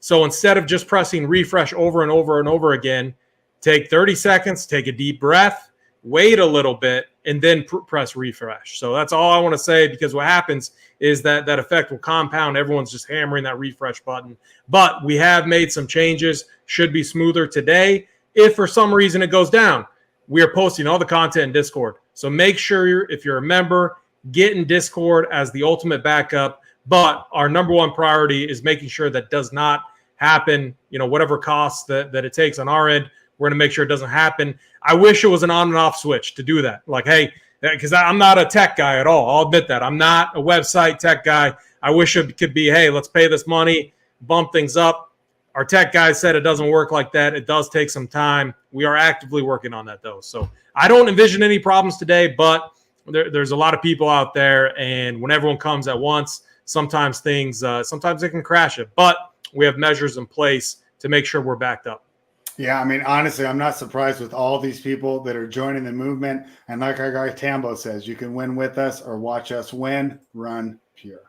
So instead of just pressing refresh over and over and over again, take 30 seconds, take a deep breath, wait a little bit, and then press refresh. So that's all I want to say, because what happens is that effect will compound. Everyone's just hammering that refresh button. But we have made some changes. Should be smoother today. If for some reason it goes down, we are posting all the content in Discord. So make sure if you're a member, get in Discord as the ultimate backup. But our number one priority is making sure that does not happen. Whatever costs that it takes on our end, we're going to make sure it doesn't happen. I wish it was an on and off switch to do that. Like, hey, because I'm not a tech guy at all. I'll admit that. I'm not a website tech guy. I wish it could be, hey, let's pay this money, bump things up. Our tech guys said it doesn't work like that. It does take some time. We are actively working on that, though. So I don't envision any problems today, but there's a lot of people out there, and when everyone comes at once, sometimes sometimes it can crash it. But we have measures in place to make sure we're backed up. Yeah, I mean, honestly, I'm not surprised with all these people that are joining the movement. And like our guy Tambo says, you can win with us or watch us win. Run pure.